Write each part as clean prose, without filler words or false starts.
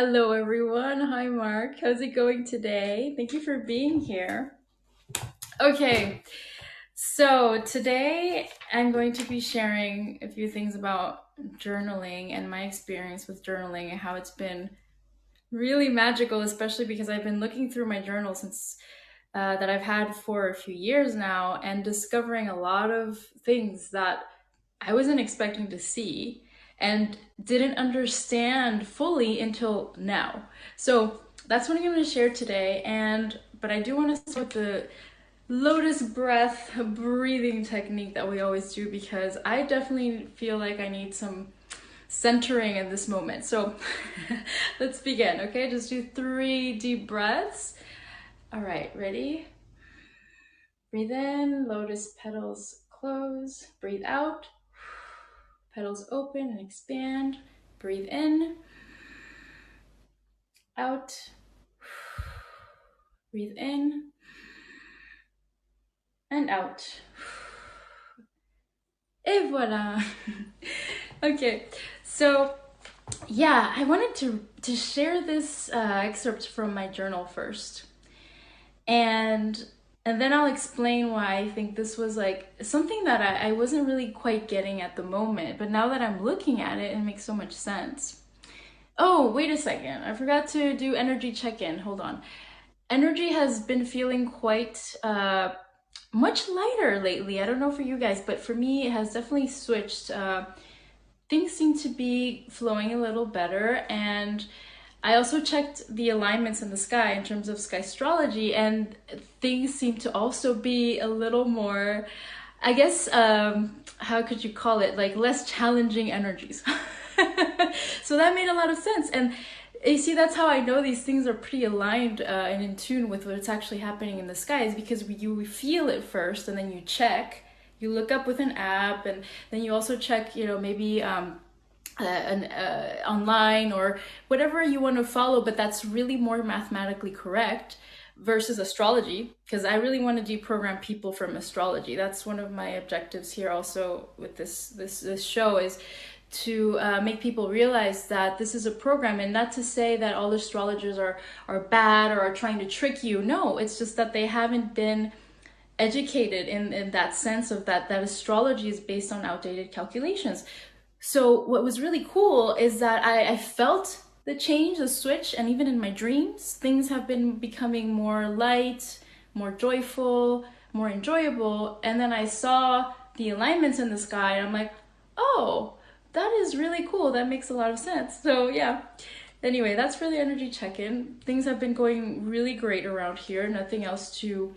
Hello, everyone. Hi, Mark. How's it going today? Thank you for being here. Okay, so today I'm going to be sharing a few things about journaling and my experience with journaling and how it's been really magical, especially because I've been looking through my journal since that I've had for a few years now and discovering a lot of things that I wasn't expecting to see and didn't understand fully until now. So that's what I'm going to share today. But I do want to start with the lotus breath breathing technique that we always do because I definitely feel like I need some centering in this moment. So let's begin, okay? Just do 3 deep breaths. All right, ready? Breathe in, lotus petals close. Breathe out, petals open and expand. Breathe in, out. Breathe in and out. Et voilà. Okay, so yeah, I wanted to share this excerpt from my journal first, and then I'll explain why I think this was like something that I wasn't really quite getting at the moment, but now that I'm looking at it, it makes so much sense. Oh, wait a second. I forgot to do energy check-in. Hold on. Energy has been feeling quite much lighter lately. I don't know for you guys, but for me, it has definitely switched. Things seem to be flowing a little better, and I also checked the alignments in the sky in terms of sky astrology, and things seem to also be a little more, I guess, how could you call it? Like less challenging energies. So that made a lot of sense. And you see, that's how I know these things are pretty aligned and in tune with what's actually happening in the sky, is because you feel it first and then you check. You look up with an app, and then you also check, maybe online or whatever you want to follow, but that's really more mathematically correct versus astrology, because I really want to deprogram people from astrology. That's one of my objectives here also with this show, is to make people realize that this is a program, and not to say that all astrologers are bad or are trying to trick you. No, it's just that they haven't been educated in that sense of that astrology is based on outdated calculations. So what was really cool is that I felt the change, the switch, and even in my dreams, things have been becoming more light, more joyful, more enjoyable. And then I saw the alignments in the sky, and I'm like, oh, that is really cool. That makes a lot of sense. So yeah. Anyway, that's for the energy check-in. Things have been going really great around here. Nothing else to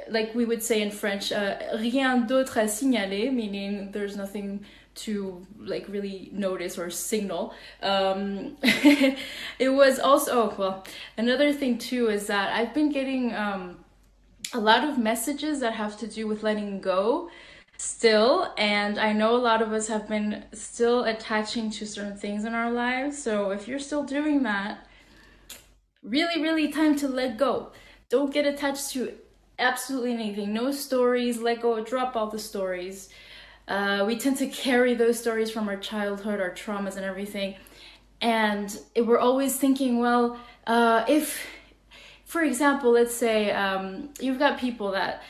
like we would say in French, rien d'autre à signaler, meaning there's nothing to like really notice or signal. It was also, oh, well, another thing too is that I've been getting a lot of messages that have to do with letting go still, and I know a lot of us have been still attaching to certain things in our lives. So if you're still doing that, really, really time to let go. Don't get attached to absolutely anything. No stories, let go, drop all the stories. We tend to carry those stories from our childhood, our traumas, and everything. And we're always thinking, well, if, for example, let's say you've got people that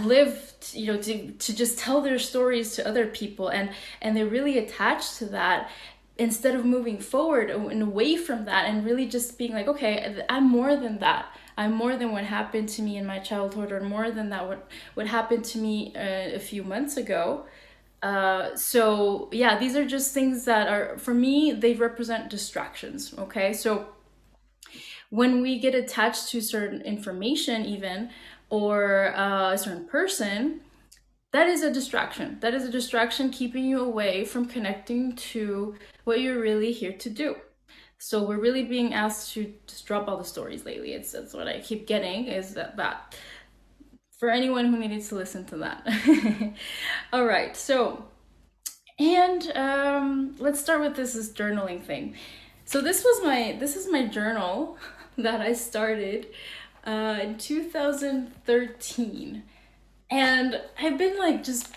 live, to just tell their stories to other people, and they're really attached to that, instead of moving forward and away from that and really just being like, okay, I'm more than that. I'm more than what happened to me in my childhood, or more than that what happened to me a few months ago. So yeah, these are just things that are, for me, they represent distractions. Okay, so when we get attached to certain information, even, or a certain person, that is a distraction. That is a distraction keeping you away from connecting to what you're really here to do. So we're really being asked to just drop all the stories lately. That's what I keep getting, is that for anyone who needed to listen to that. All right, so, and let's start with this journaling thing. So this is my journal that I started in 2013. And I've been like just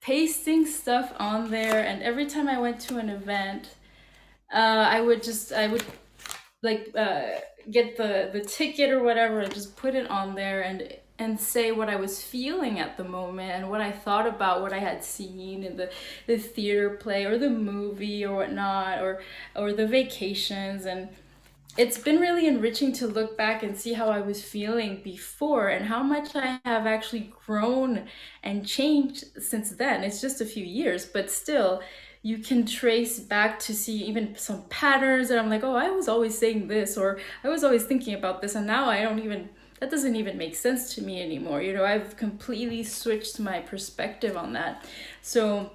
pasting stuff on there, and every time I went to an event, I would like get the ticket or whatever and just put it on there and say what I was feeling at the moment and what I thought about what I had seen in the theater play or the movie or whatnot, or the vacations. And it's been really enriching to look back and see how I was feeling before and how much I have actually grown and changed since then. It's just a few years, but still, you can trace back to see even some patterns that I'm like, oh, I was always saying this, or I was always thinking about this, and now I don't even, that doesn't even make sense to me anymore. You know, I've completely switched my perspective on that. So,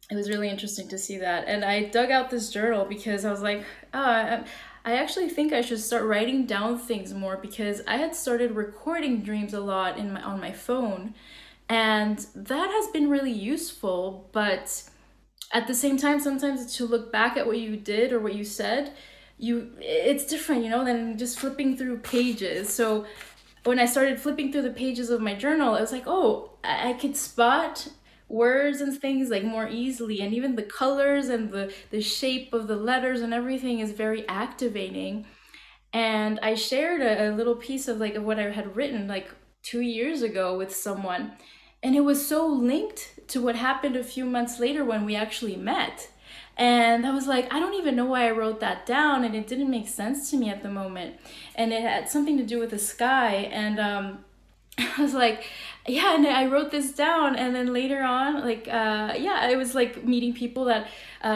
it was really interesting to see that. And I dug out this journal because I was like, I actually think I should start writing down things more, because I had started recording dreams a lot on my phone, and that has been really useful. But at the same time, sometimes to look back at what you did or what you said, it's different, than just flipping through pages. So when I started flipping through the pages of my journal, I was like, oh, I could spot words and things like more easily, and even the colors and the shape of the letters and everything is very activating. And I shared a little piece of what I had written like 2 years ago with someone, and it was so linked to what happened a few months later when we actually met. And I was like, I don't even know why I wrote that down, and it didn't make sense to me at the moment. And it had something to do with the sky. And I was like, yeah, and I wrote this down. And then later on, yeah, I was like meeting people that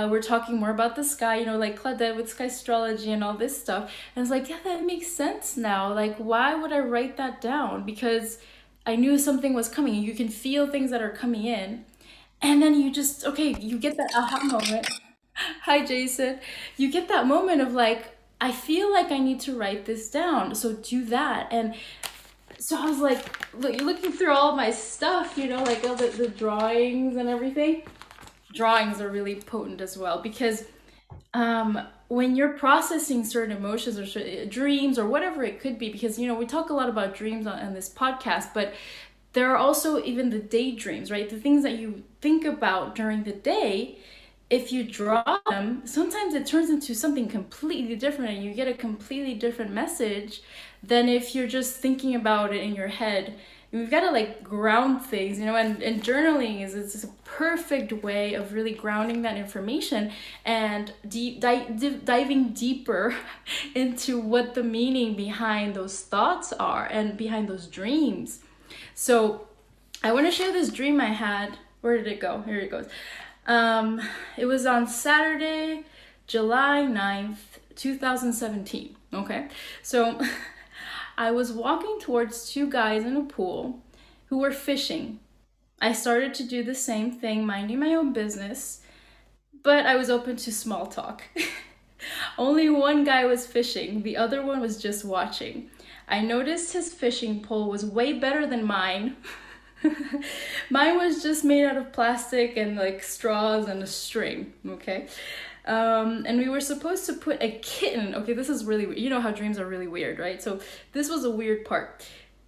were talking more about the sky, like Claudette with sky astrology and all this stuff. And I was like, yeah, that makes sense now. Like, why would I write that down? Because I knew something was coming. You can feel things that are coming in. And then you just, okay, you get that aha moment. Hi, Jason. You get that moment of like, I feel like I need to write this down. So do that. And so I was like, looking through all of my stuff, like all the drawings and everything. Drawings are really potent as well, because when you're processing certain emotions or dreams or whatever it could be, because, we talk a lot about dreams on this podcast, but there are also even the daydreams, right? The things that you think about during the day. If you draw them, sometimes it turns into something completely different and you get a completely different message than if you're just thinking about it in your head. We've got to like ground things, and journaling is it's a perfect way of really grounding that information and diving deeper into what the meaning behind those thoughts are and behind those dreams. So I want to share this dream I had. Where did it go? Here it goes. It was on Saturday, July 9th, 2017. Okay. So I was walking towards two guys in a pool who were fishing. I started to do the same thing, minding my own business, but I was open to small talk. Only one guy was fishing, the other one was just watching. I noticed his fishing pole was way better than mine. Mine was just made out of plastic and like straws and a string, okay? And we were supposed to put a kitten. Okay, this is really weird. You know how dreams are really weird, right? So this was a weird part.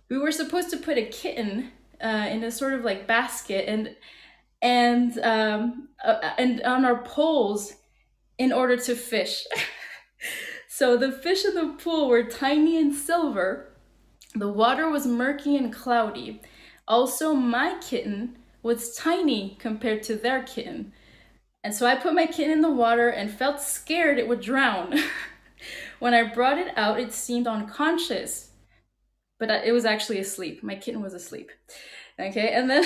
We were supposed to put a kitten in a sort of like basket and on our poles in order to fish. So the fish in the pool were tiny and silver. The water was murky and cloudy. Also, my kitten was tiny compared to their kitten. And so I put my kitten in the water and felt scared it would drown. When I brought it out, it seemed unconscious, but it was actually asleep. My kitten was asleep. Okay, and then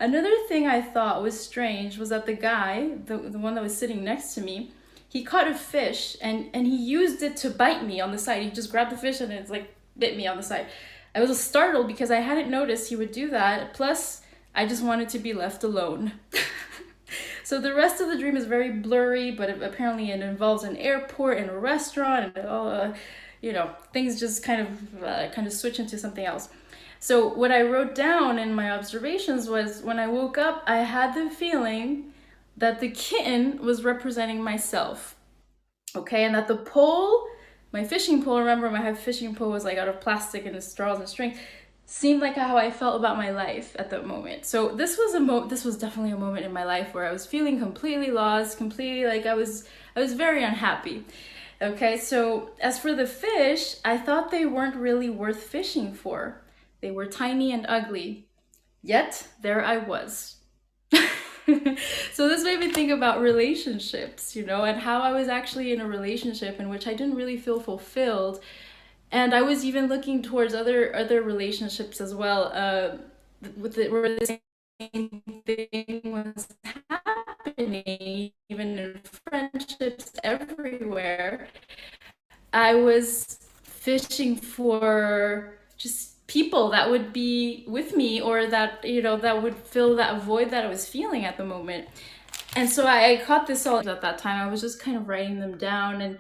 another thing I thought was strange was that the guy, the one that was sitting next to me, he caught a fish and he used it to bite me on the side. He just grabbed the fish and it's like bit me on the side. I was startled because I hadn't noticed he would do that. Plus, I just wanted to be left alone. So the rest of the dream is very blurry, but apparently it involves an airport and a restaurant and all, things just kind of switch into something else. So what I wrote down in my observations was when I woke up, I had the feeling that the kitten was representing myself. Okay, and that the pole, my fishing pole, remember my fishing pole was like out of plastic and straws and string, seemed like how I felt about my life at that moment. So this was definitely a moment in my life where I was feeling completely lost, completely like I I was very unhappy. Okay, so as for the fish, I thought they weren't really worth fishing for. They were tiny and ugly. Yet, there I was. So this made me think about relationships, and how I was actually in a relationship in which I didn't really feel fulfilled, and I was even looking towards other relationships as well. Where the same thing was happening, even in friendships everywhere. I was fishing for just people that would be with me, or that that would fill that void that I was feeling at the moment. And so I caught this all at that time. I was just kind of writing them down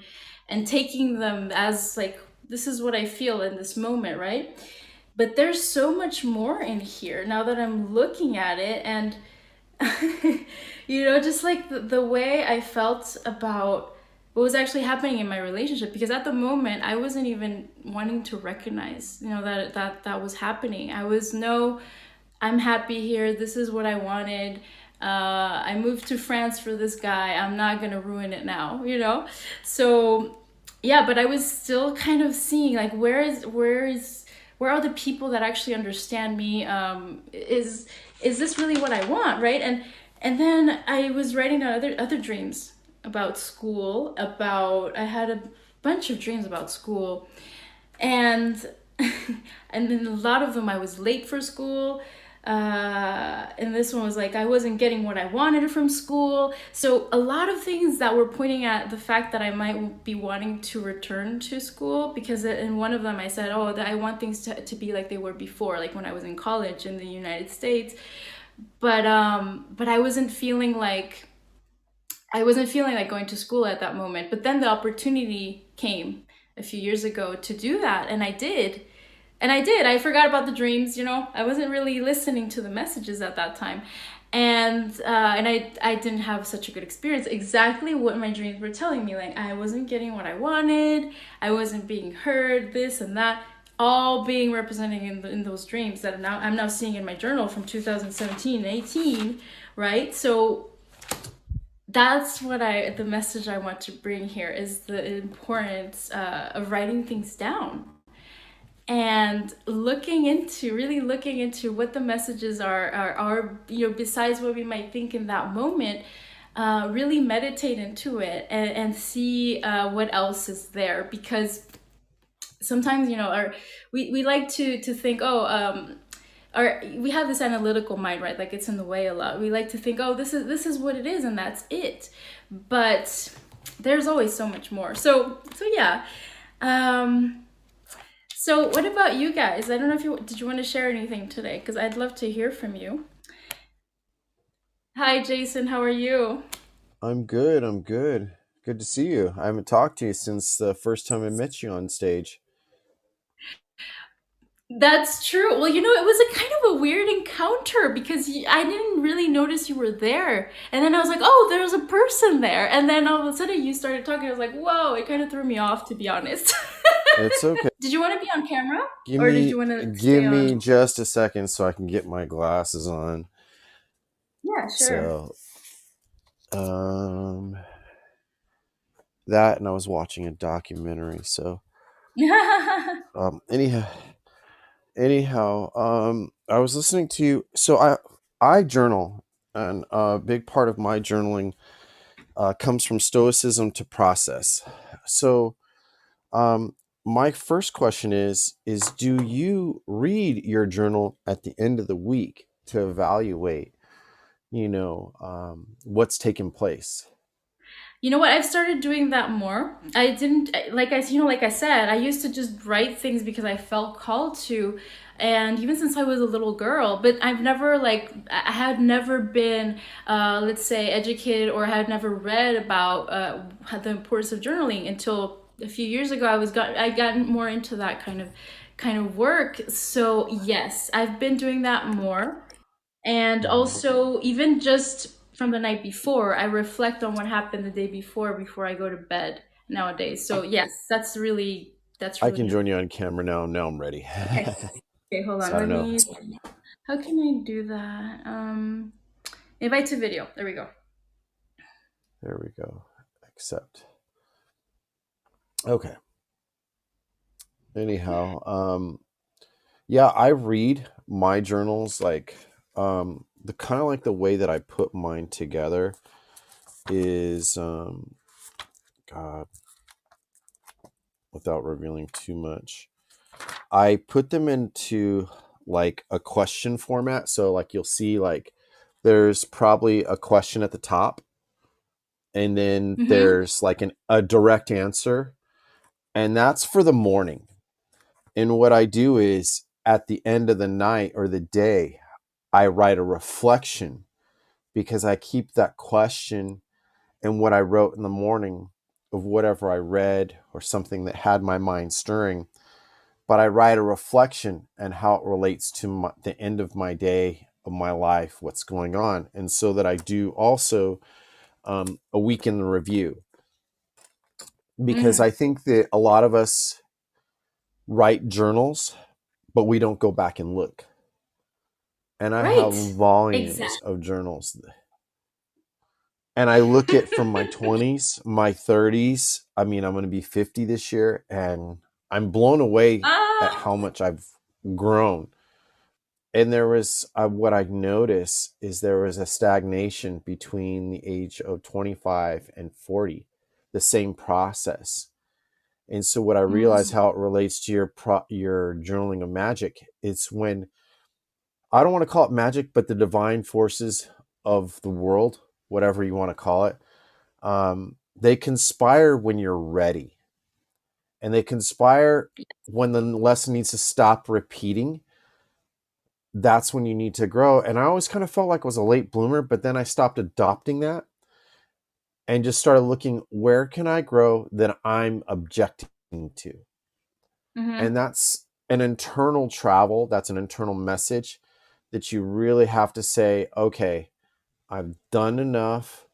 and taking them as like, this is what I feel in this moment, right? But there's so much more in here now that I'm looking at it. And just like the way I felt about what was actually happening in my relationship, because at the moment I wasn't even wanting to recognize, that was happening. I was, no, I'm happy here, this is what I wanted. I moved to France for this guy, I'm not gonna ruin it now. So yeah, but I was still kind of seeing like, where are the people that actually understand me? Is this really what I want, right? And then I was writing down other dreams about school. About I had a bunch of dreams about school, and and then a lot of them I was late for school. And this one was like I wasn't getting what I wanted from school. So a lot of things that were pointing at the fact that I might be wanting to return to school, because in one of them I said, oh, that I want things to be like they were before, like when I was in college in the United States. But I wasn't feeling like going to school at that moment. But then the opportunity came a few years ago to do that, and I did. And I did. I forgot about the dreams. I wasn't really listening to the messages at that time. And I didn't have such a good experience. Exactly what my dreams were telling me. Like, I wasn't getting what I wanted. I wasn't being heard, this and that. All being represented in those dreams that I'm now seeing in my journal from 2017 and 18, right? So that's the message I want to bring here, is the importance of writing things down and really looking into what the messages are, besides what we might think in that moment. Really meditate into it and see what else is there, because sometimes, we like to think, oh, or we have this analytical mind, right? Like, it's in the way a lot. We like to think, oh, this is what it is and that's it. But there's always so much more. So yeah. So what about you guys? I don't know if you want to share anything today, because I'd love to hear from you. Hi, Jason. How are you? I'm good. I'm good. Good to see you. I haven't talked to you since the first time I met you on stage. That's true. Well, it was a kind of a weird encounter, because I didn't really notice you were there. And then I was like, oh, there's a person there. And then all of a sudden you started talking. I was like, whoa, it kind of threw me off, to be honest. It's okay. Did you want to be on camera, Give or did you me want to give stay me on? just a second so I can get my glasses on. Yeah, sure. So, um that and I was watching a documentary. So, anyhow, I was listening to I journal, and a big part of my journaling comes from stoicism to process. So, Um, my first question is do you read your journal at the end of the week to evaluate, what's taken place? You know what? I've started doing that more. I didn't like I said, I used to just write things because I felt called to, and even since I was a little girl. But I had never been, let's say, educated, or had never read about the importance of journaling until a few years ago. I got more into that kind of work. So yes, I've been doing that more. And Mhm. also, even just from the night before, I reflect on what happened the day before I go to bed nowadays. So yes, that's I really can important. join you on camera now. Now I'm ready. Okay. Okay, hold on. So I Let don't know. me How can I do that? Invite to video. There we go. There we go. accept. Okay. Anyhow, yeah, I read my journals like the kind of like the way that I put mine together is God, without revealing too much. I put them into like a question format. So like you'll see like there's probably a question at the top, and then Mm-hmm. there's like a direct answer, and that's for the morning. And what I do is at the end of the night or the day, I write a reflection because I keep that question and what I wrote in the morning of whatever I read or something that had my mind stirring. But I write a reflection and how it relates to the end of my day, of my life, what's going on. And so that I do also a week in the review, because Mm. I think that a lot of us write journals, but we don't go back and look. And I have Right. volumes Exactly. of journals. And I look at from my 20s, my 30s. I mean, I'm going to be 50 this year, and I'm blown away at Ah. how much I've grown. And there was what I noticed is there was a stagnation between the age of 25 and 40, the same process. And so what I realized Mm. how it relates to your journaling of magic is when I don't want to call it magic, but the divine forces of the world, whatever you want to call it, they conspire when you're ready, and they conspire when the lesson needs to stop repeating. That's when you need to grow. And I always kind of felt like I was a late bloomer, but then I stopped adopting that and just started looking, where can I grow that I'm objecting to? And Mm-hmm. that's an internal travel, that's an internal message that you really have to say, okay, I've done enough,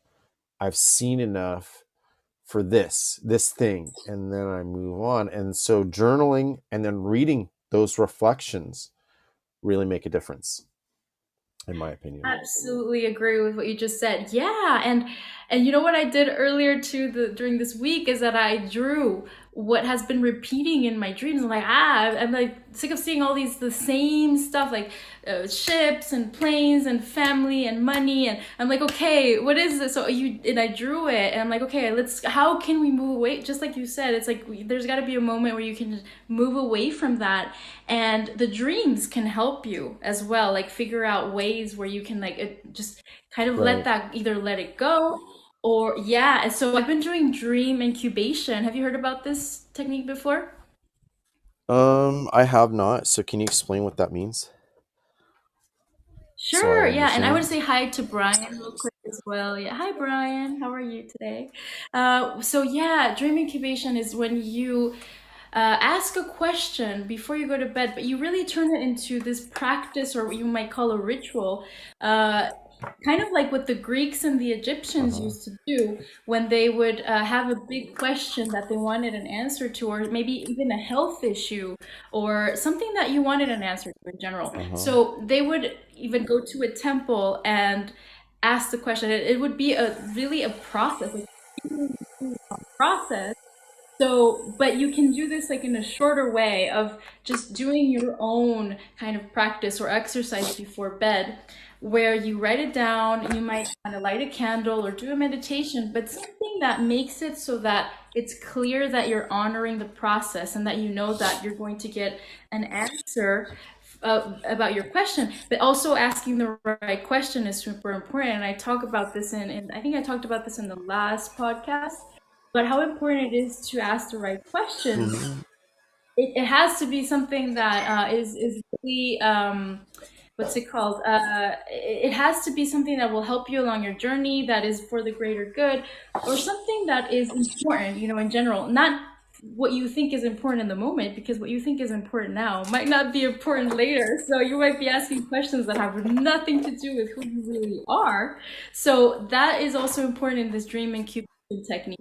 I've seen enough for this thing, and then I move on. And so journaling and then reading those reflections really make a difference, in my opinion. Absolutely agree with what you just said. Yeah, and you know what I did earlier too during this week is that I drew what has been repeating in my dreams. I'm like, I'm like sick of seeing all these the same stuff like ships and planes and family and money, and I'm like, okay, what is this? So you and I drew it, and I'm like, okay, let's. How can we move away? Just like you said, it's like there's got to be a moment where you can move away from that, and the dreams can help you as well, like figure out ways where you can like just kind of let Right. that either let it go or yeah. And so I've been doing dream incubation. Have you heard about this technique before? I have not. So can you explain what that means so I Sure, yeah, and I want to understand? say hi to Brian real quick as well. Yeah, hi Brian, how are you today? So yeah, dream incubation is when you ask a question before you go to bed, but you really turn it into this practice, or what you might call a ritual, uh, kind of like what the Greeks and the Egyptians Uh-huh. used to do when they would have a big question that they wanted an answer to, or maybe even a health issue, or something that you wanted an answer to in general. Uh-huh. So they would even go to a temple and ask the question. It would be a really a process, like process. So, but you can do this like in a shorter way of just doing your own kind of practice or exercise before bed, where you write it down. You might kind of light a candle or do a meditation, but something that makes it so that it's clear that you're honoring the process and that you know that you're going to get an answer about your question. But also asking the right question is super important. And I talk about this in I think I talked about this in the last podcast, but how important it is to ask the right questions. Mm-hmm. It has to be something that is really what's it called? It has to be something that will help you along your journey, that is for the greater good, or something that is important, you know, in general. Not what you think is important in the moment, because what you think is important now might not be important later. So you might be asking questions that have nothing to do with who you really are. So that is also important in this dream incubation technique.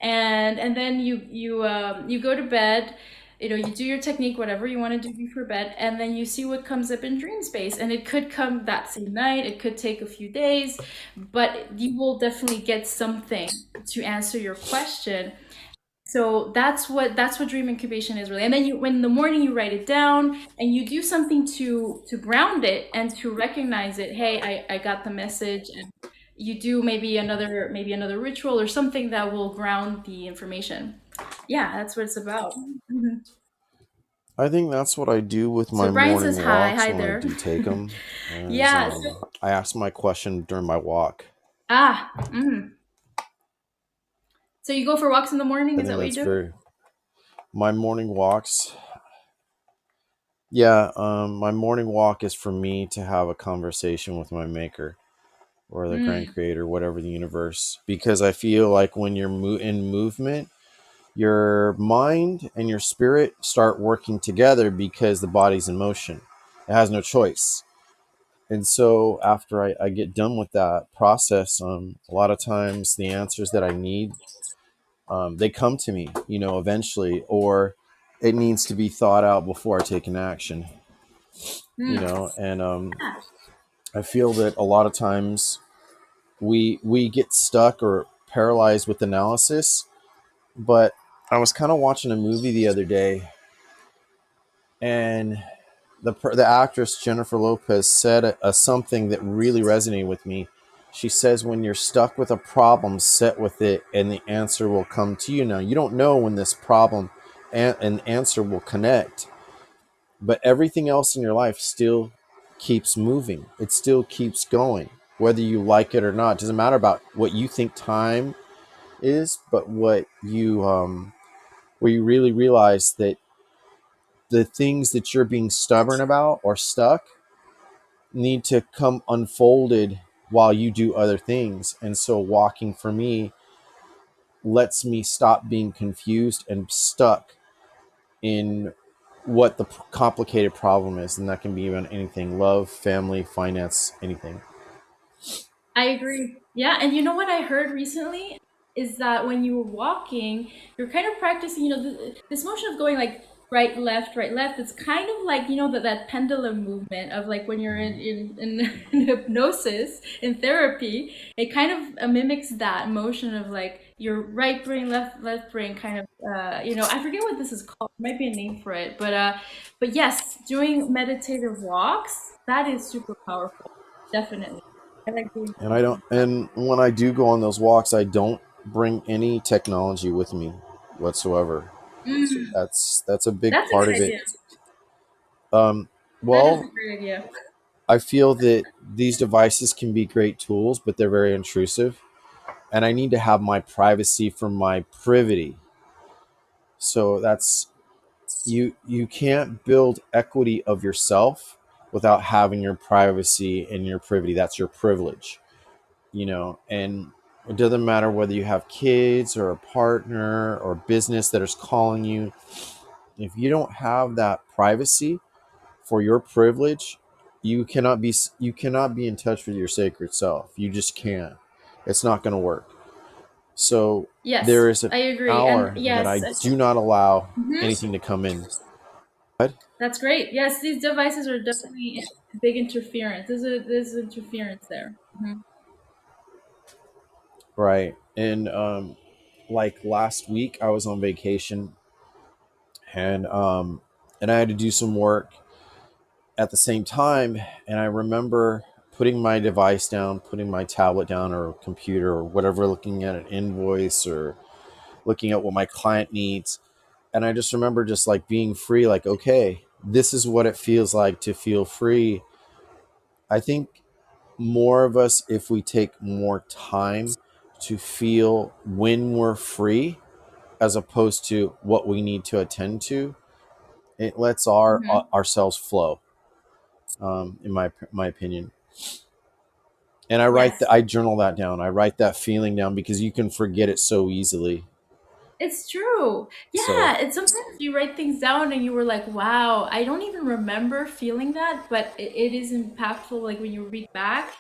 And then you go to bed, You do your technique, whatever you want to do before bed, and then you see what comes up in dream space. And it could come that same night, it could take a few days, but you will definitely get something to answer your question. So that's what dream incubation is really. And then when in the morning you write it down and you do something to ground it and to recognize it. Hey, I got the message, and you do maybe another ritual or something that will ground the information. Yeah, that's what it's about. Mhm. I think that's what I do with So my Brian says morning hi. walks Hi when I there. do take them. Is Yeah. I ask my question during my walk. Ah. So you go for walks in the morning? I Is that think what you that's do? very my morning walks. Yeah, my morning walk is for me to have a conversation with my maker or the grand Mm. creator, whatever the universe, because I feel like when you're in movement, your mind and your spirit start working together because the body's in motion. It has no choice. And so after I get done with that process, a lot of times the answers that I need, they come to me, eventually, or it needs to be thought out before I take an action, Mm. and I feel that a lot of times we get stuck or paralyzed with analysis. But I was kind of watching a movie the other day, and the actress Jennifer Lopez said something that really resonated with me. She says, "When you're stuck with a problem, sit with it, and the answer will come to you." Now, you don't know when this problem and an answer will connect, but everything else in your life still keeps moving. It still keeps going, whether you like it or not. It doesn't matter about what you think time is, but where you really realize that the things that you're being stubborn about or stuck need to come unfolded while you do other things. And so walking for me lets me stop being confused and stuck in what the complicated problem is. And that can be about anything: love, family, finance, anything. I agree. Yeah, and you know what I heard recently is that when you were walking, you're kind of practicing, this motion of going like right, left, right, left. It's kind of like, that pendulum movement of like when you're in hypnosis, in therapy. It kind of mimics that motion of like your right brain, left brain kind of, I forget what this is called. There might be a name for it, but yes, doing meditative walks, that is super powerful. Definitely. I like doing And I don't, that. and when I do go on those walks, I don't bring any technology with me whatsoever. Mm, That's a big that's a part good of it. idea. Um, That is a well, great idea. I feel that these devices can be great tools, but they're very intrusive, and I need to have my privacy for my privity. So that's you can't build equity of yourself without having your privacy and your privity. That's your privilege, and it doesn't matter whether you have kids or a partner or business that is calling you. If you don't have that privacy for your privilege, you cannot be in touch with your sacred self. You just can't. It's not going to work. So Yes, there is an I agree. And hour that yes, I do not allow mhm, anything to come in. But that's great. Yes, these devices are definitely big interference. There's interference there. right, and like last week, I was on vacation, and I had to do some work at the same time. And I remember putting my device down, putting my tablet down or computer or whatever, looking at an invoice or looking at what my client needs. And I just remember just like being free, like, okay, this is what it feels like to feel free. I think more of us, if we take more time to feel when we're free, as opposed to what we need to attend to, it lets Hmm. ourselves flow. In my opinion, and Yes, I journal that down. I write that feeling down because you can forget it so easily. it's true. So Yeah, it's sometimes you write things down and you were like, wow, I don't even remember feeling that, but it is impactful like when you read back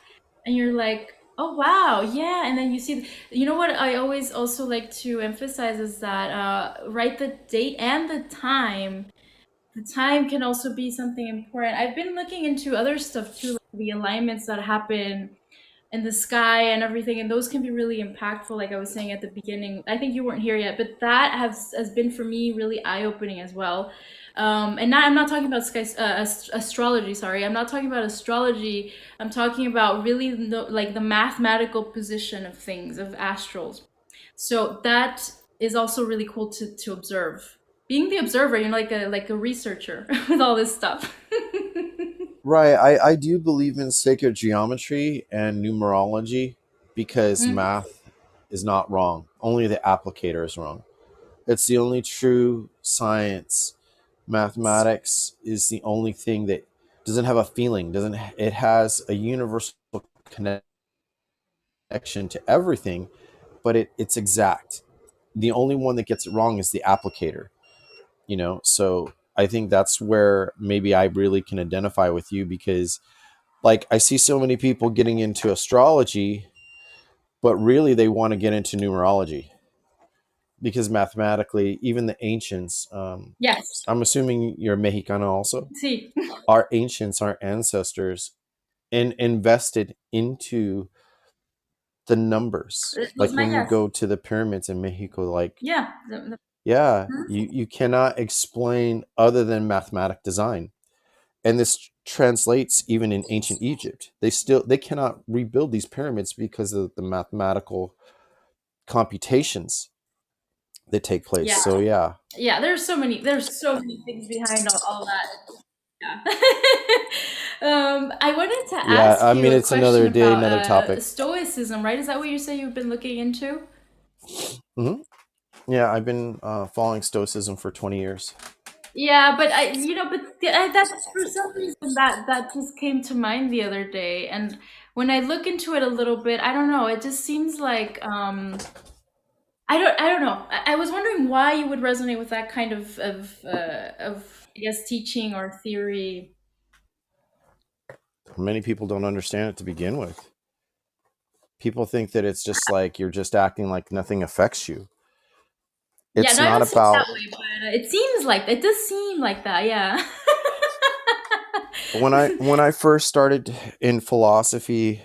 and you're like, Oh wow, yeah, and then you see, you know what I always also like to emphasize is that write the date and the time. The time can also be something important. I've been looking into other stuff too, like the alignments that happen in the sky and everything, and those can be really impactful. Like I was saying at the beginning, I think you weren't here yet, but that has been for me really eye opening as well. And not, I'm not talking about astrology. Sorry, I'm not talking about astrology. I'm talking about really like the mathematical position of things, of astrals. So that is also really cool to observe. Being the observer, you're like a researcher with all this stuff. Right. I do believe in sacred geometry and numerology because Mm. math is not wrong. Only the applicator is wrong. It's the only true science. Mathematics is the only thing that doesn't have a feeling. Doesn't it has a universal connection to everything, but it's exact. The only one that gets it wrong is the applicator. So I think that's where maybe I really can identify with you because like I see so many people getting into astrology, but really they want to get into numerology because mathematically, even the ancients, Yes. I'm assuming you're Mexicano also. See. Our ancients, our ancestors, invested into the numbers. Los Like when you mayas. go to the pyramids in Mexico, like Yeah. yeah, you cannot explain other than mathematic design. And this translates even in ancient Egypt. They cannot rebuild these pyramids because of the mathematical computations that take place. Yeah. So yeah. Yeah. There's so many things behind all that. Yeah. I wanted to Yeah, ask I you mean a it's question another day, about another topic. stoicism, right? Is that what you say you've been looking into? Hmm. Yeah, I've been following Stoicism for 20 years. Yeah, but that's for some reason that just came to mind the other day, and when I look into it a little bit, I don't know. It just seems like I don't know. I was wondering why you would resonate with that kind of I guess teaching or theory. Many people don't understand it to begin with. People think that it's just like you're just acting like nothing affects you. Yeah, It's no, I not don't see it that about way, but it seems like it does seem like that. Yeah. when I first started in philosophy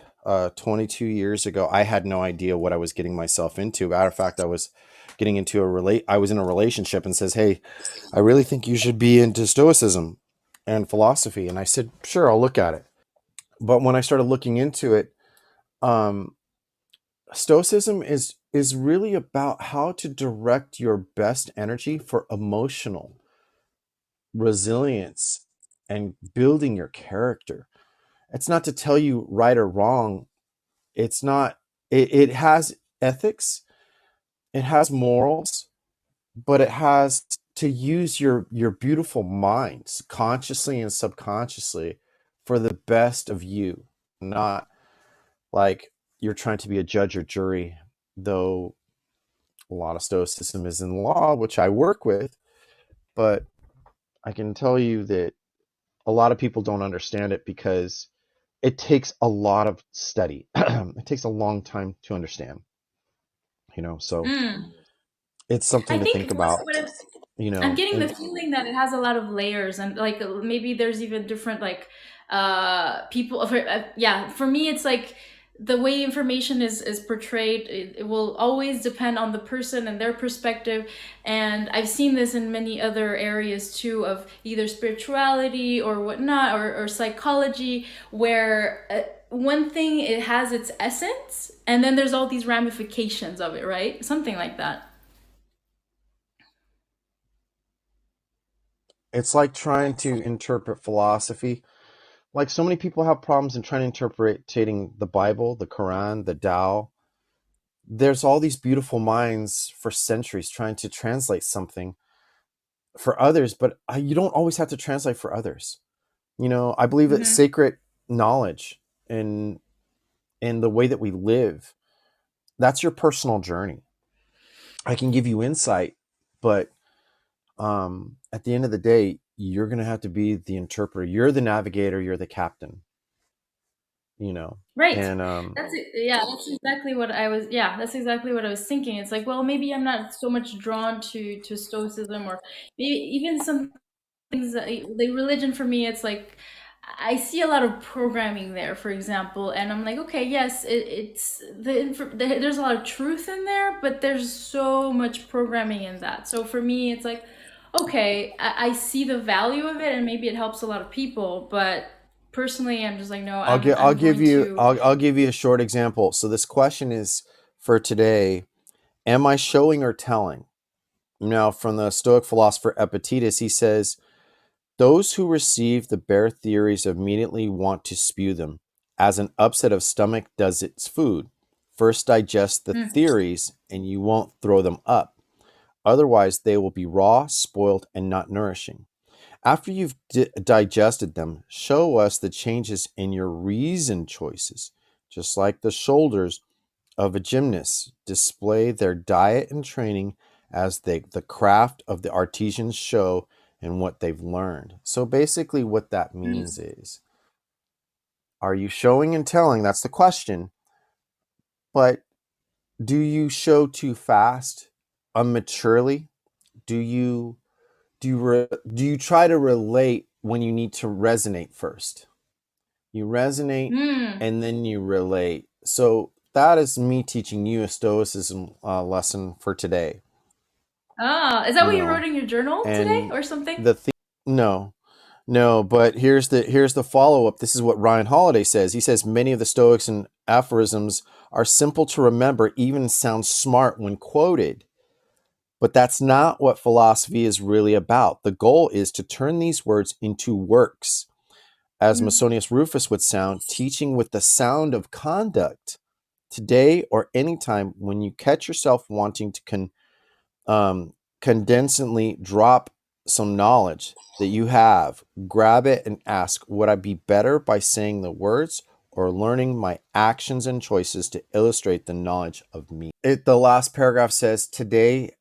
22 years ago, I had no idea what I was getting myself into. Matter of fact, I was in a relationship and says, "Hey, I really think you should be into stoicism and philosophy." And I said, "Sure, I'll look at it." But when I started looking into it, um stoicism is really about how to direct your best energy for emotional resilience and building your character. It's not to tell you right or wrong. It's not it has ethics, it has morals, but it has to use your beautiful minds consciously and subconsciously for the best of you, not like you're trying to be a judge or jury, though a lot of stoicism is in law, which I work with, but I can tell you that a lot of people don't understand it because it takes a lot of study. It takes a long time to understand, so Mm. it's I something to think think about, I'm getting the and feeling that it has a lot of layers, and like maybe there's even different like people yeah, for me it's like the way information is portrayed, it will always depend on the person and their perspective, and I've seen this in many other areas too of either spirituality or whatnot, or psychology, where one thing, it has its essence, and then there's all these ramifications of it, right? Something like that. it's like trying to interpret philosophy. Like so many people have problems in trying to interpreting the Bible, the Quran, the Tao. There's all these beautiful minds for centuries trying to translate something for others, but you don't always have to translate for others. I believe that Hmm. sacred knowledge and the way that we live, that's your personal journey. I can give you insight, but at the end of the day, you're going to have to be the interpreter. You're the navigator, you're the captain. you know. Right. And That's it. Yeah, that's exactly what I was. Yeah, that's exactly what I was thinking. It's like, well, maybe I'm not so much drawn to stoicism, or maybe even some things that, like religion for me. It's like I see a lot of programming there, for example, and I'm like, okay, yes, it's there's a lot of truth in there, but there's so much programming in that. So for me, it's like, okay, I see the value of it, and maybe it helps a lot of people, but personally, I'm just like, no, I'll I'm give going you to. I'll give you a short example. So this question is for today: am I showing or telling? Now, from the Stoic philosopher Epictetus, he says, those who receive the bare theories immediately want to spew them, as an upset of stomach does its food. First digest the Mm, theories, and you won't throw them up. Otherwise, they will be raw, spoiled, and not nourishing. After you've digested them, show us the changes in your reasoned choices, just like the shoulders of a gymnast display their diet and training as the craft of the artisans show and what they've learned. So basically, what that means mm, is, are you showing and telling? That's the question. But do you show too fast, immaturely? Do you do you try to relate when you need to resonate first? You resonate mm. and then you relate. So that is me teaching you a stoicism lesson for today. Ah, is that You what you wrote know, in your journal today and or something? the thing, no, no, but here's the follow up. This is what Ryan Holiday says. He says many of the Stoics and aphorisms are simple to remember, even sound smart when quoted. But that's not what philosophy is really about. The goal is to turn these words into works, as Mm, Masonius Rufus would sound, teaching with the sound of conduct. Today or anytime when you catch yourself wanting to condensantly drop some knowledge that you have, grab it and ask, would I be better by saying the words or learning my actions and choices to illustrate the knowledge of me? The last paragraph says, today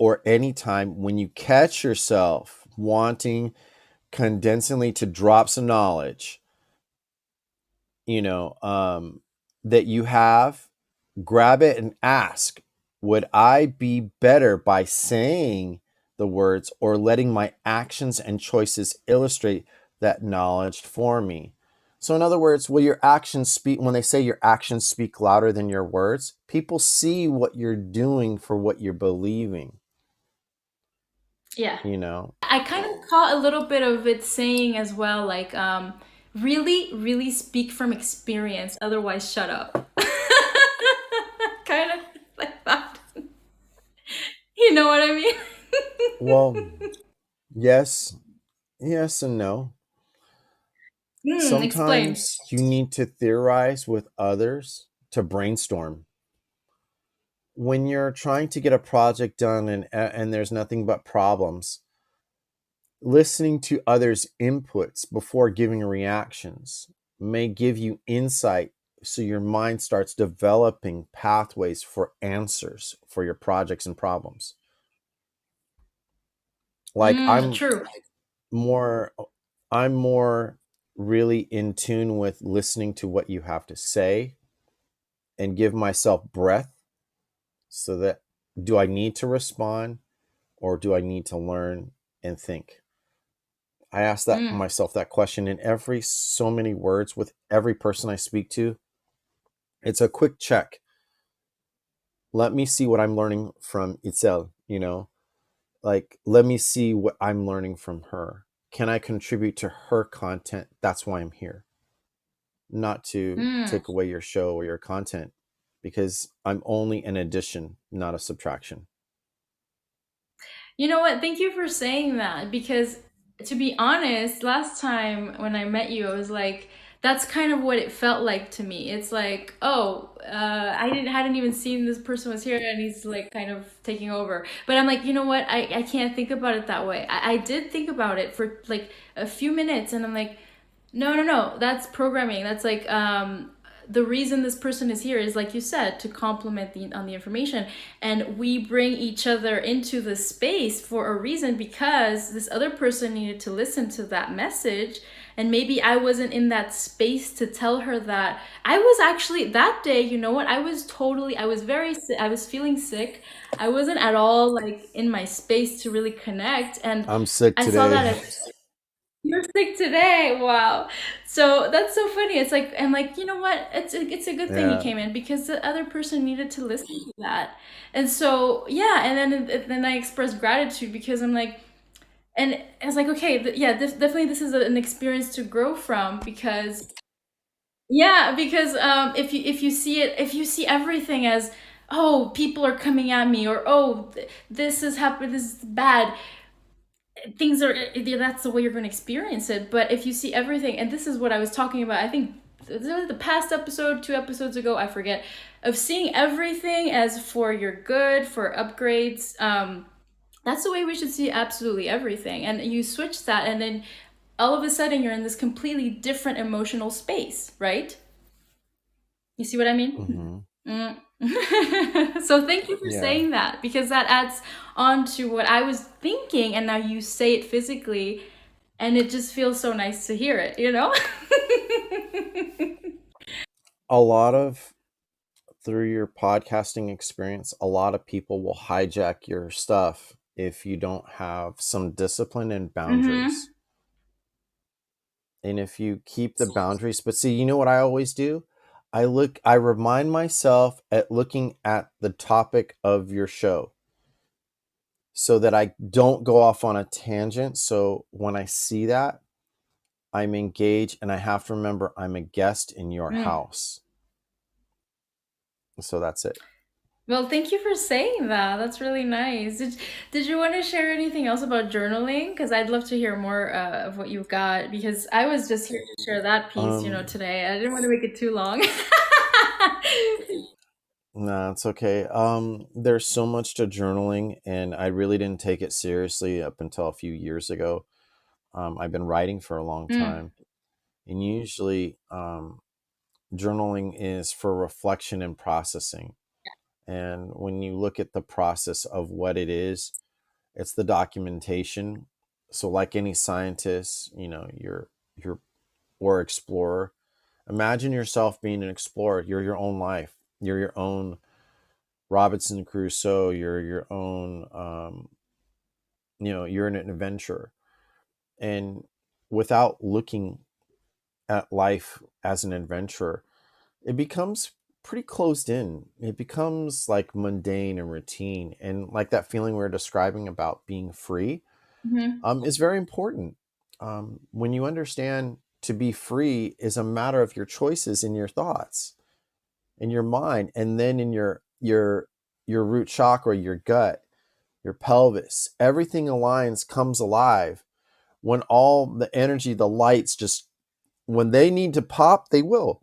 or anytime when you catch yourself wanting condensingly to drop some knowledge, you know, that you have, grab it and ask, would I be better by saying the words or letting my actions and choices illustrate that knowledge for me? So, in other words, will your actions speak, when they say your actions speak louder than your words, people see what you're doing for what you're believing, yeah. you know? I kind of caught a little bit of it saying as well, like, really, really speak from experience, otherwise shut up. Kind of like that. You know what I mean? Well, yes, yes, and no. Explain. Sometimes you need to theorize with others to brainstorm. When you're trying to get a project done and there's nothing but problems, listening to others' inputs before giving reactions may give you insight, so your mind starts developing pathways for answers for your projects and problems. Like True. more I'm more really in tune with listening to what you have to say and give myself breath, so that, do I need to respond or do I need to learn and think? I ask that Mm, myself that question in every so many words with every person I speak to. It's a quick check. Let me see what I'm learning from Itzel, like, let me see what I'm learning from her. Can I contribute to her content? That's why I'm here, not to mm. take away your show or your content, because I'm only an addition, not a subtraction. You know what? Thank you for saying that, because to be honest, last time when I met you, I was like, that's kind of what it felt like to me. It's like, oh, I didn't hadn't even seen this person was here, and he's like kind of taking over. But I'm like, you know what? I can't think about it that way. I did think about it for like a few minutes, and I'm like, no, no, no, that's programming. That's like the reason this person is here is, like you said, to complement on the information, and we bring each other into the space for a reason, because this other person needed to listen to that message, and maybe I wasn't in that space to tell her that. I was actually that day, you know what, I was very sick, I was feeling sick. I wasn't at all like in my space to really connect, and I'm sick I saw today. that you're sick today. Wow. So that's so funny. It's like, I'm like, you know what? It's a good thing you Yeah. came in, because the other person needed to listen to that. And so, yeah, and then I expressed gratitude, because I'm like, and I was like, okay, yeah, definitely this is an experience to grow from, because yeah, because if you see it, if you see everything as, oh, people are coming at me, or oh, this is happening, this is bad, things are, that's the way you're going to experience it. But if you see everything, and this is what I was talking about, I think the past episode, 2 episodes ago, I forget, of seeing everything as for your good, for upgrades, that's the way we should see absolutely everything. And you switch that, and then all of a sudden you're in this completely different emotional space, right? You see what I mean? Hmm. Mm. So thank you for Yeah. saying that, because that adds on to what I was thinking, and now you say it physically, and it just feels so nice to hear it, you know? A lot of through your podcasting experience, a lot of people will hijack your stuff if you don't have some discipline and Mm-hmm. boundaries. And if you keep the boundaries, but see, you know what I always do? I remind myself at looking at the topic of your show so that I don't go off on a tangent. So when I see that, I'm engaged and I have to remember I'm a guest in your Mm. house. So that's it. Well, thank you for saying that. That's really nice. Did you want to share anything else about journaling? Because I'd love to hear more of what you've got. Because I was just here to share that piece, Um, today. I didn't want to make it too long. no, it's okay. There's so much to journaling, and I really didn't take it seriously up until a few years ago. I've been writing for a long Mm. time, and usually, journaling is for reflection and processing. And when you look at the process of what it is, it's the documentation. So, like any scientist, you're or explorer. Imagine yourself being an explorer. You're your own life. You're your own Robinson Crusoe. You're your own. You're an adventurer, and without looking at life as an adventurer, it becomes pretty closed in. It becomes like mundane and routine, and like that feeling we are describing about being free, Mm-hmm. is very important. When you understand to be free is a matter of your choices in your thoughts, in your mind, and then in your root chakra, your gut, your pelvis, everything aligns, comes alive when all the energy, the lights just when they need to pop, they will.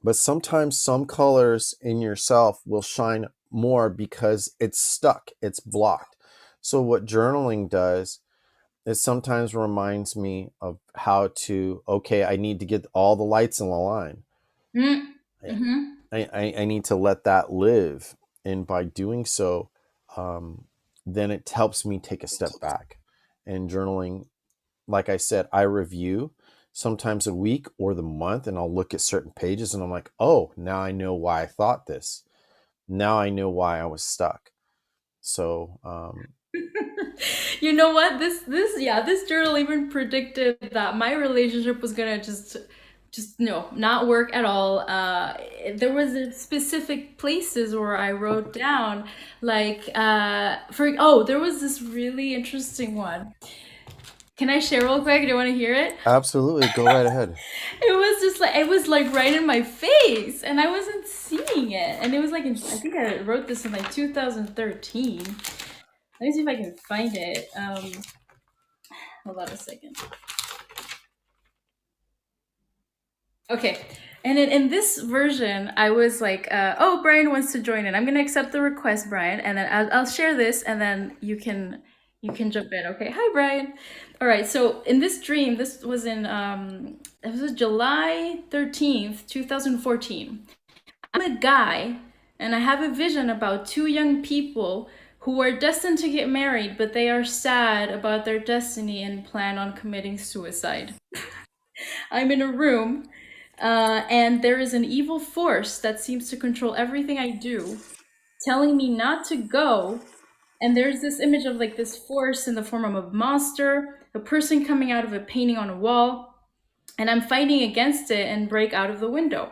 But sometimes some colors in yourself will shine more because it's stuck, it's blocked. So what journaling does, it sometimes reminds me of how to, okay, I need to get all the lights in the line. Mm-hmm. I need to let that live. And by doing so, um, then it helps me take a step back. And journaling, like I said, I review sometimes a week or the month, and I'll look at certain pages and I'm like, oh, now I know why I thought this. Now I know why I was stuck. So, You know what? This journal even predicted that my relationship was gonna just no, not work at all. There was specific places where I wrote down, like, there was this really interesting one. Can I share real quick? Do you want to hear it? absolutely, go right ahead. It was like right in my face, and I wasn't seeing it. And it was like I think I wrote this in like 2013. Let me see if I can find it. Hold on a second. Okay. And in this version, I was like, oh, Brian wants to join in. I'm going to accept the request, Brian. And then I'll share this, and then you can, You can jump in. Okay. Hi, Brian. All right. So in this dream, this was in it was July 13th, 2014. I'm a guy, and I have a vision about two young people who are destined to get married, but they are sad about their destiny and plan on committing suicide. I'm in a room, and there is an evil force that seems to control everything I do, telling me not to go. And there's this image of like this force in the form of a monster, a person coming out of a painting on a wall, and I'm fighting against it and break out of the window.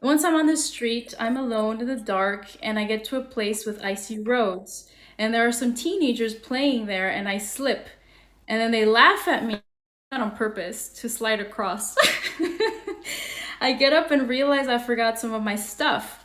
Once I'm on the street, I'm alone in the dark, and I get to a place with icy roads. And there are some teenagers playing there, and I slip. And then they laugh at me, not on purpose, to slide across. I get up and realize I forgot some of my stuff.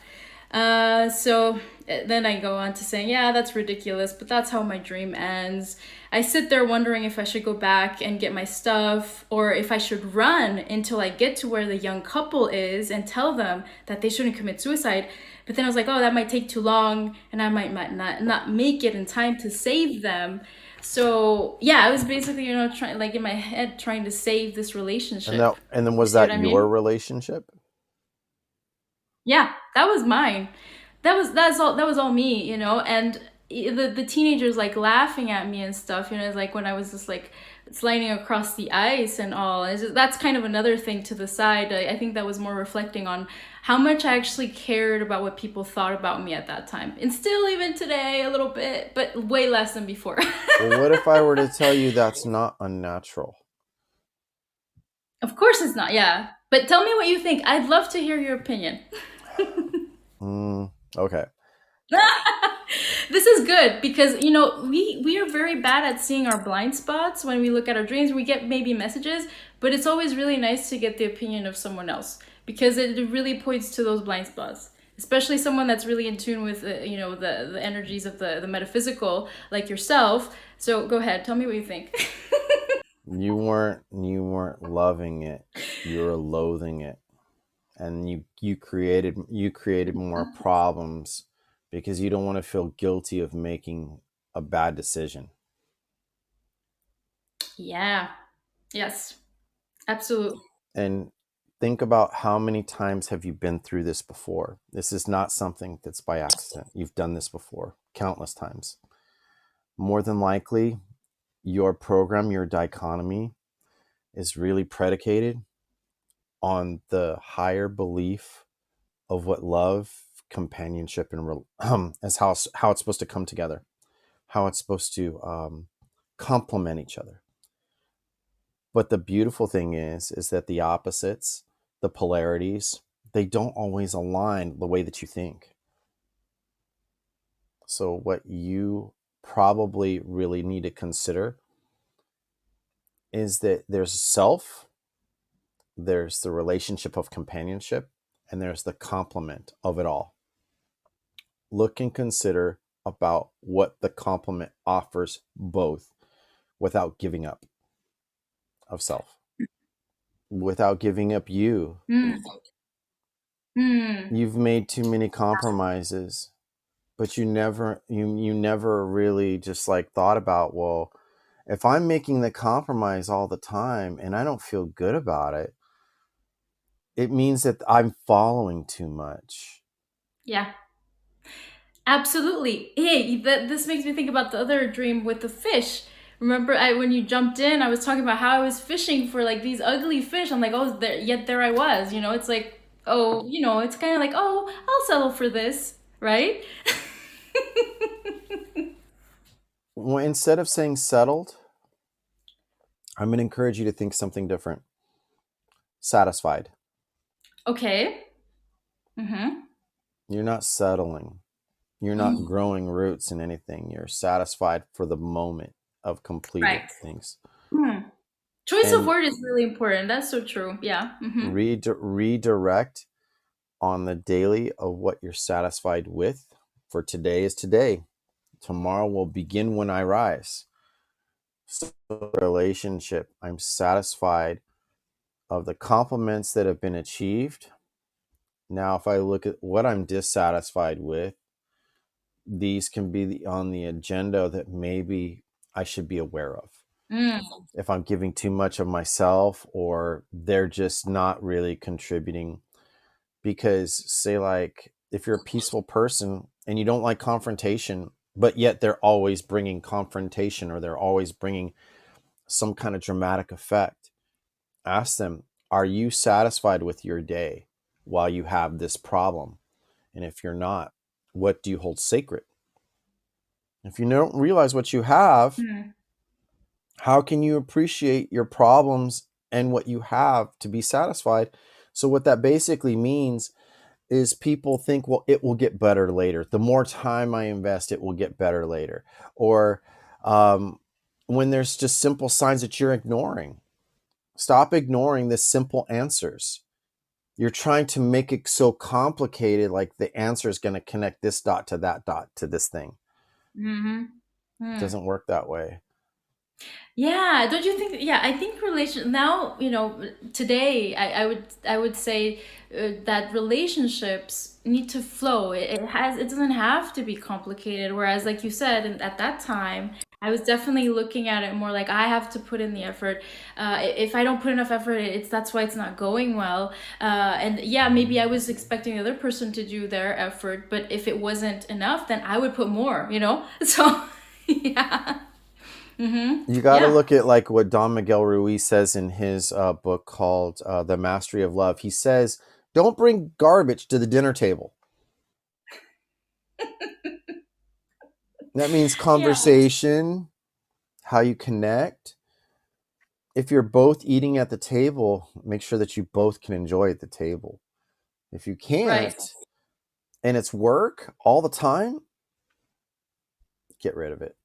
So then I go on to saying, yeah, that's ridiculous, but that's how my dream ends. I sit there wondering if I should go back and get my stuff or if I should run until I get to where the young couple is and tell them that they shouldn't commit suicide. But then I was like, oh, that might take too long and I might not make it in time to save them. So yeah, I was basically, trying like in my head trying to save this relationship. And then You was see what that I your mean? relationship? Yeah, that was mine. That was all me, and the teenagers like laughing at me and stuff, it's like when I was just like sliding across the ice and all. That's kind of another thing to the side. I think that was more reflecting on how much I actually cared about what people thought about me at that time. And still even today a little bit, but way less than before. Well, what if I were to tell you that's not unnatural? Of course it's not. Yeah. But tell me what you think. I'd love to hear your opinion. Okay. This is good because we are very bad at seeing our blind spots when we look at our dreams. We get maybe messages, but it's always really nice to get the opinion of someone else because it really points to those blind spots, especially someone that's really in tune with the energies of the metaphysical like yourself. So go ahead, tell me what you think. You weren't loving it. You were loathing it. And you created more problems because you don't want to feel guilty of making a bad decision. Yeah. Yes. Absolutely. And think about how many times have you been through this before. This is not something that's by accident. You've done this before countless times. More than likely, your program, your dichotomy is really predicated on the higher belief of what love, companionship, and as how it's supposed to come together, how it's supposed to complement each other. But the beautiful thing is that the opposites, the polarities, they don't always align the way that you think. So what you probably really need to consider is that there's self, there's the relationship of companionship, and there's the complement of it all. Look and consider about what the complement offers both without giving up of self, without giving up you. Mm. Mm. You've made too many compromises, but you never really just like thought about, well, if I'm making the compromise all the time and I don't feel good about it, it means that I'm following too much. Yeah. Absolutely. Hey, this makes me think about the other dream with the fish. Remember, when you jumped in, I was talking about how I was fishing for like these ugly fish. I'm like, oh, yet there I was. It's like, oh, it's kind of like, oh, I'll settle for this, right? Well, instead of saying settled, I'm going to encourage you to think something different. Satisfied. Okay. Mm-hmm. You're not settling. You're not growing roots in anything. You're satisfied for the moment of completed Right. things. Hmm. Choice of And word is really important. That's so true. Yeah. Mm-hmm. redirect on the daily of what you're satisfied with. For today is today. Tomorrow will begin when I rise. So relationship, I'm satisfied of the compliments that have been achieved. Now, if I look at what I'm dissatisfied with, these can be on the agenda that maybe I should be aware of. Mm. If I'm giving too much of myself or they're just not really contributing. Because, say, like, if you're a peaceful person and you don't like confrontation, but yet they're always bringing confrontation or they're always bringing some kind of dramatic effect, ask them, are you satisfied with your day while you have this problem? And if you're not, what do you hold sacred? If you don't realize what you have, Mm. how can you appreciate your problems and what you have to be satisfied? So, what that basically means is people think, well, it will get better later. The more time I invest, it will get better later. Or um, when there's just simple signs that you're ignoring, stop ignoring the simple answers. You're trying to make it so complicated, like the answer is going to connect this dot to that dot to this thing. Mm-hmm. It Mm. doesn't work that way. Yeah, don't you think? Yeah, I think relation now, today I would say that relationships need to flow. It doesn't have to be complicated. Whereas, like you said, and at that time, I was definitely looking at it more like I have to put in the effort. If I don't put enough effort, that's why it's not going well. And yeah, maybe I was expecting the other person to do their effort, but if it wasn't enough, then I would put more. So yeah. Mm-hmm. You got to Yeah. look at like what Don Miguel Ruiz says in his book called The Mastery of Love. He says, don't bring garbage to the dinner table. That means Yeah. conversation, how you connect. If you're both eating at the table, make sure that you both can enjoy at the table. If you Right. can't and it's work all the time, get rid of it.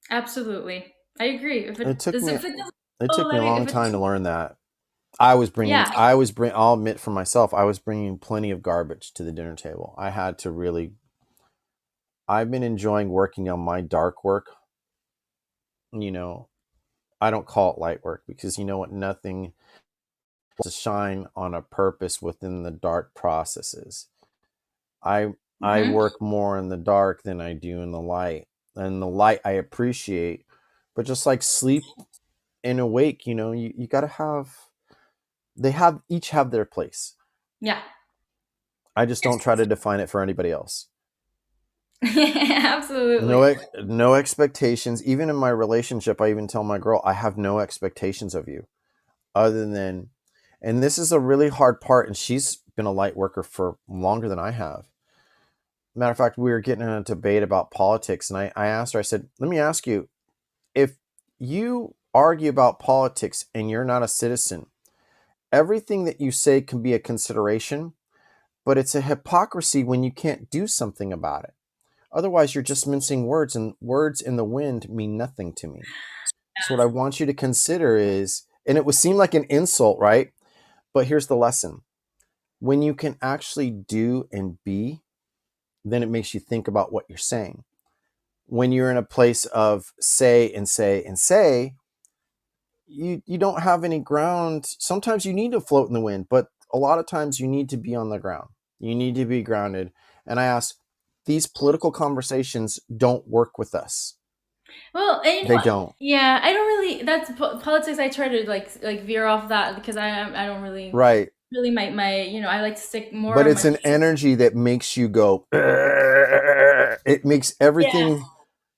Absolutely. I agree. It took me If it doesn't it flow, took me a long if time it's to learn that. yeah. I'll admit for myself, I was bringing plenty of garbage to the dinner table. I had to really I've been enjoying working on my dark work. You know, I don't call it light work because you know what, nothing to shine on a purpose within the dark processes. I I Hmm. work more in the dark than I do in the light. And the light I appreciate, but just like sleep and awake, you got to have they have each have their place. Yeah. I just don't try to define it for anybody else. Absolutely. No expectations. Even in my relationship, I even tell my girl, I have no expectations of you other than, and this is a really hard part, and she's been a light worker for longer than I have. Matter of fact, we were getting in a debate about politics, and I asked her, I said, let me ask you, if you argue about politics and you're not a citizen, everything that you say can be a consideration, but it's a hypocrisy when you can't do something about it. Otherwise, you're just mincing words, and words in the wind mean nothing to me. So, what I want you to consider is, and it would seem like an insult, right? But here's the lesson: when you can actually do and be, then it makes you think about what you're saying. When you're in a place of say and say and say, you don't have any ground. Sometimes you need to float in the wind, but a lot of times you need to be on the ground. You need to be grounded. And I ask, these political conversations don't work with us. Well, and They don't. yeah, I don't really. That's politics. I try to like veer off that because I don't really Right. really my I like to stick more But on it's my. an energy that makes you go, it makes Yeah, everything,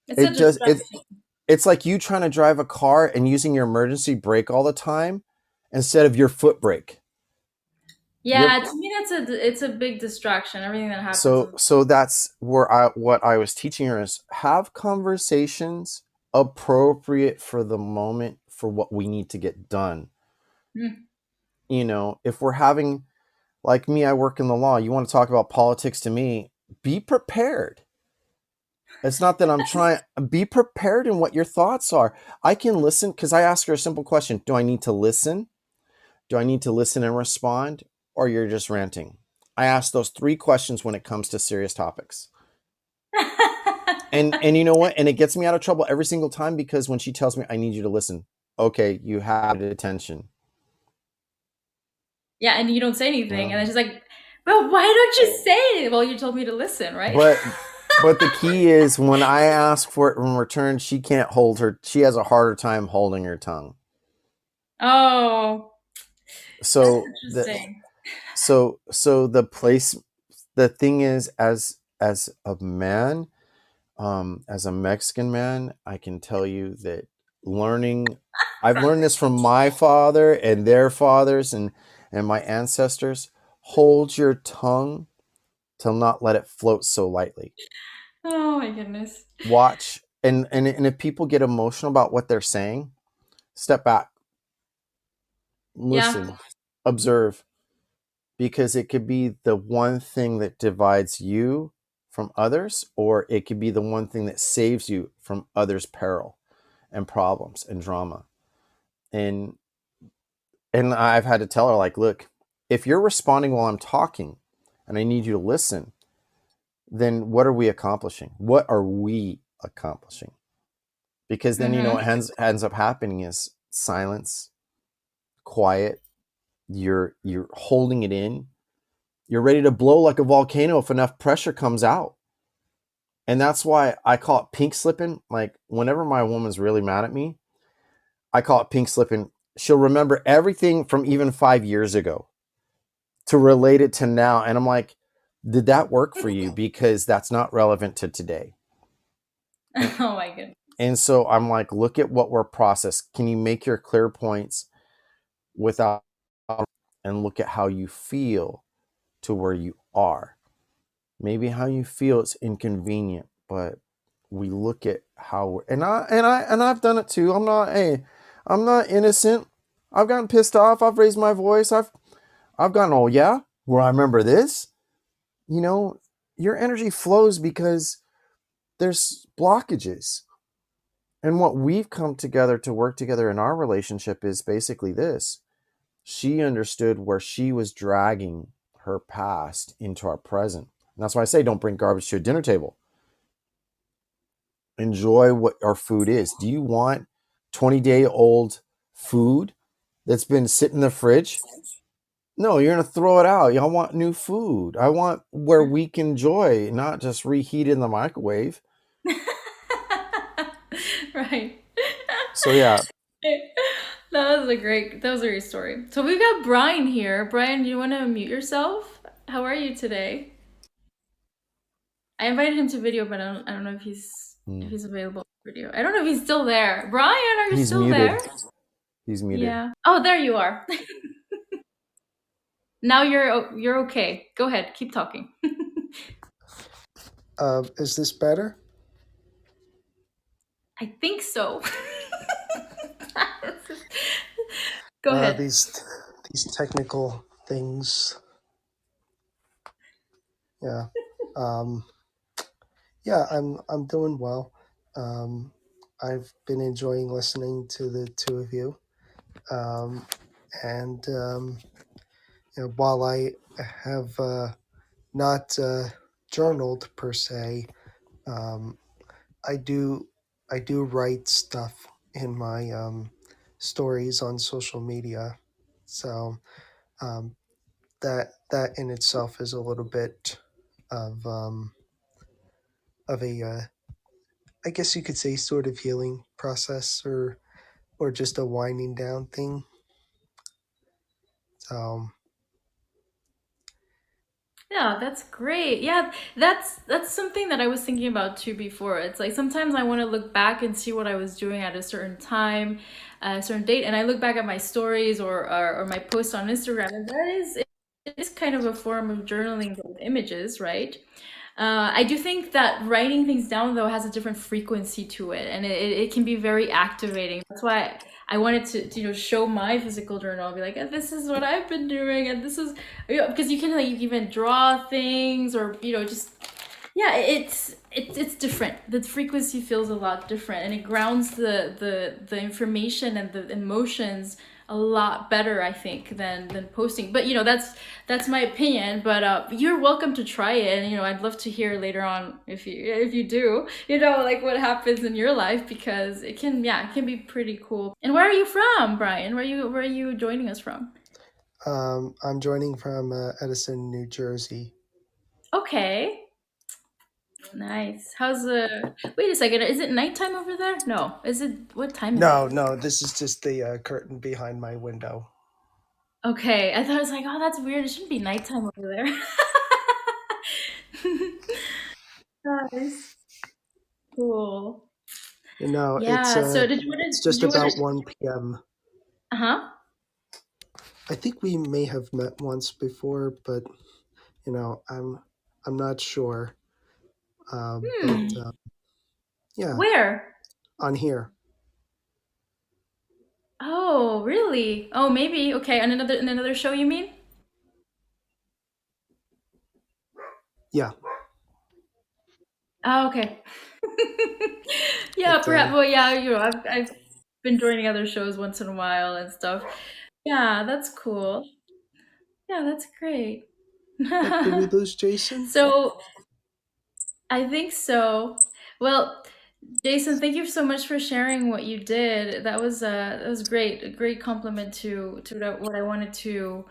it's a it does it. distraction. It's like you trying to drive a car and using your emergency brake all the time instead of your foot brake. Your Yeah, to me it's a big distraction. Everything that happens so is. so that's where I what I was teaching her is have conversations appropriate for the moment for what we need to get done. Mm. If we're having, like me, I work in the law, you want to talk about politics to me, be prepared. It's not that I'm trying, be prepared in what your thoughts are. I can listen because I ask her a simple question. Do I need to listen? Do I need to listen and respond? Or you're just ranting? I ask those three questions when it comes to serious topics. And you know what? And it gets me out of trouble every single time because when she tells me I need you to listen, okay, you have attention. Yeah, and you don't say anything, and Well, then she's like, "But why don't you say it?" Well, you told me to listen, right? but But the key is when I ask for it in return, she can't hold her. She has a harder time holding her tongue. Oh, that's So the interesting. so the place, the thing is, as a man, as a Mexican man, I can tell you that learning, I've learned this from my father and their fathers and my ancestors. Hold your tongue to not let it float so lightly. Oh my goodness. Watch, and if people get emotional about what they're saying, step back, Yeah. listen, observe, because it could be the one thing that divides you from others, or it could be the one thing that saves you from others' peril and problems and drama. And I've had to tell her, like, look, if you're responding while I'm talking and I need you to listen, then what are we accomplishing? What are we accomplishing? Because then, what Mm-hmm. ends up happening is silence, quiet. You're holding it in. You're ready to blow like a volcano if enough pressure comes out. And that's why I call it pink slipping. Like, whenever my woman's really mad at me, I call it pink slipping. She'll remember everything from even 5 years ago to relate it to now. And I'm like, did that work for you? Because that's not relevant to today. And, Oh my goodness. and so I'm like, look at what we're processing. Can you make your clear points without, and look at how you feel to where you are? Maybe how you feel is inconvenient, but we look at how we're, and I've done it too. I'm not innocent. I've gotten pissed off. I've raised my voice. I've gotten, oh yeah, well, I remember this. You know, your energy flows because there's blockages. And what we've come together to work together in our relationship is basically this. She understood where she was dragging her past into our present. And that's why I say don't bring garbage to a dinner table. Enjoy what our food is. Do you want 20-day-old food that's been sitting in the fridge? No, you're going to throw it out. I want new food. I want where we can enjoy, not just reheat in the microwave. Right. So yeah, That was a great story. So we've got Brian here. Brian, do you want to mute yourself? How are you today? I invited him to video, but I don't know if mm, he's available for video. I don't know if he's still there. Brian, are you he's still there? muted. He's muted. Yeah. Oh, there you are. Now you're okay. Go ahead. Keep talking. Is this better? I think so. Go Uh, ahead. these these technical things. Yeah. Um, yeah, I'm doing well. Um, I've been enjoying listening to the two of you. Um, and while I have not journaled per se, um, I do I do write stuff in my stories on social media. So um, that in itself is a little bit of a I guess you could say sort of healing process or just a winding down thing. So Yeah, that's great. Yeah, that's something that I was thinking about too before. It's like sometimes I want to look back and see what I was doing at a certain time, a certain date, and I look back at my stories or my posts on Instagram, and it is kind of a form of journaling with images, right? I do think that writing things down though has a different frequency to it, and it can be very activating. That's why I wanted to show my physical journal, and be like, this is what I've been doing, and this is because you can like you even draw things or just yeah, it's different. The frequency feels a lot different, and it grounds the information and the emotions a lot better, I think, than posting. But that's my opinion. But you're welcome to try it, and I'd love to hear later on if you do, like what happens in your life, because it can be pretty cool. And where are you from, Brian? Where are you joining us from? I'm joining from Edison, New Jersey. Okay. Nice. How's the? Wait a second. Is it nighttime over there? No. Is it? What time is No, it? no, this is just the curtain behind my window. Okay. I thought it was like, oh, that's weird. It shouldn't be nighttime over there. Nice. Cool. You know, Yeah. So did you want it's to? Did just you want about to? 1 p.m. Uh huh. I think we may have met once before, but I'm not sure. But Hmm. yeah, Where? on here. Oh, really? Oh, maybe. Okay. On another show, you mean? Yeah, Oh, okay. Yeah, but perhaps. Well, yeah, I've been joining other shows once in a while and stuff. Yeah, that's cool. Yeah, that's great. did we lose Jason? So I think so. Well, Jason, thank you so much for sharing what you did. That was great. A great compliment to what I wanted to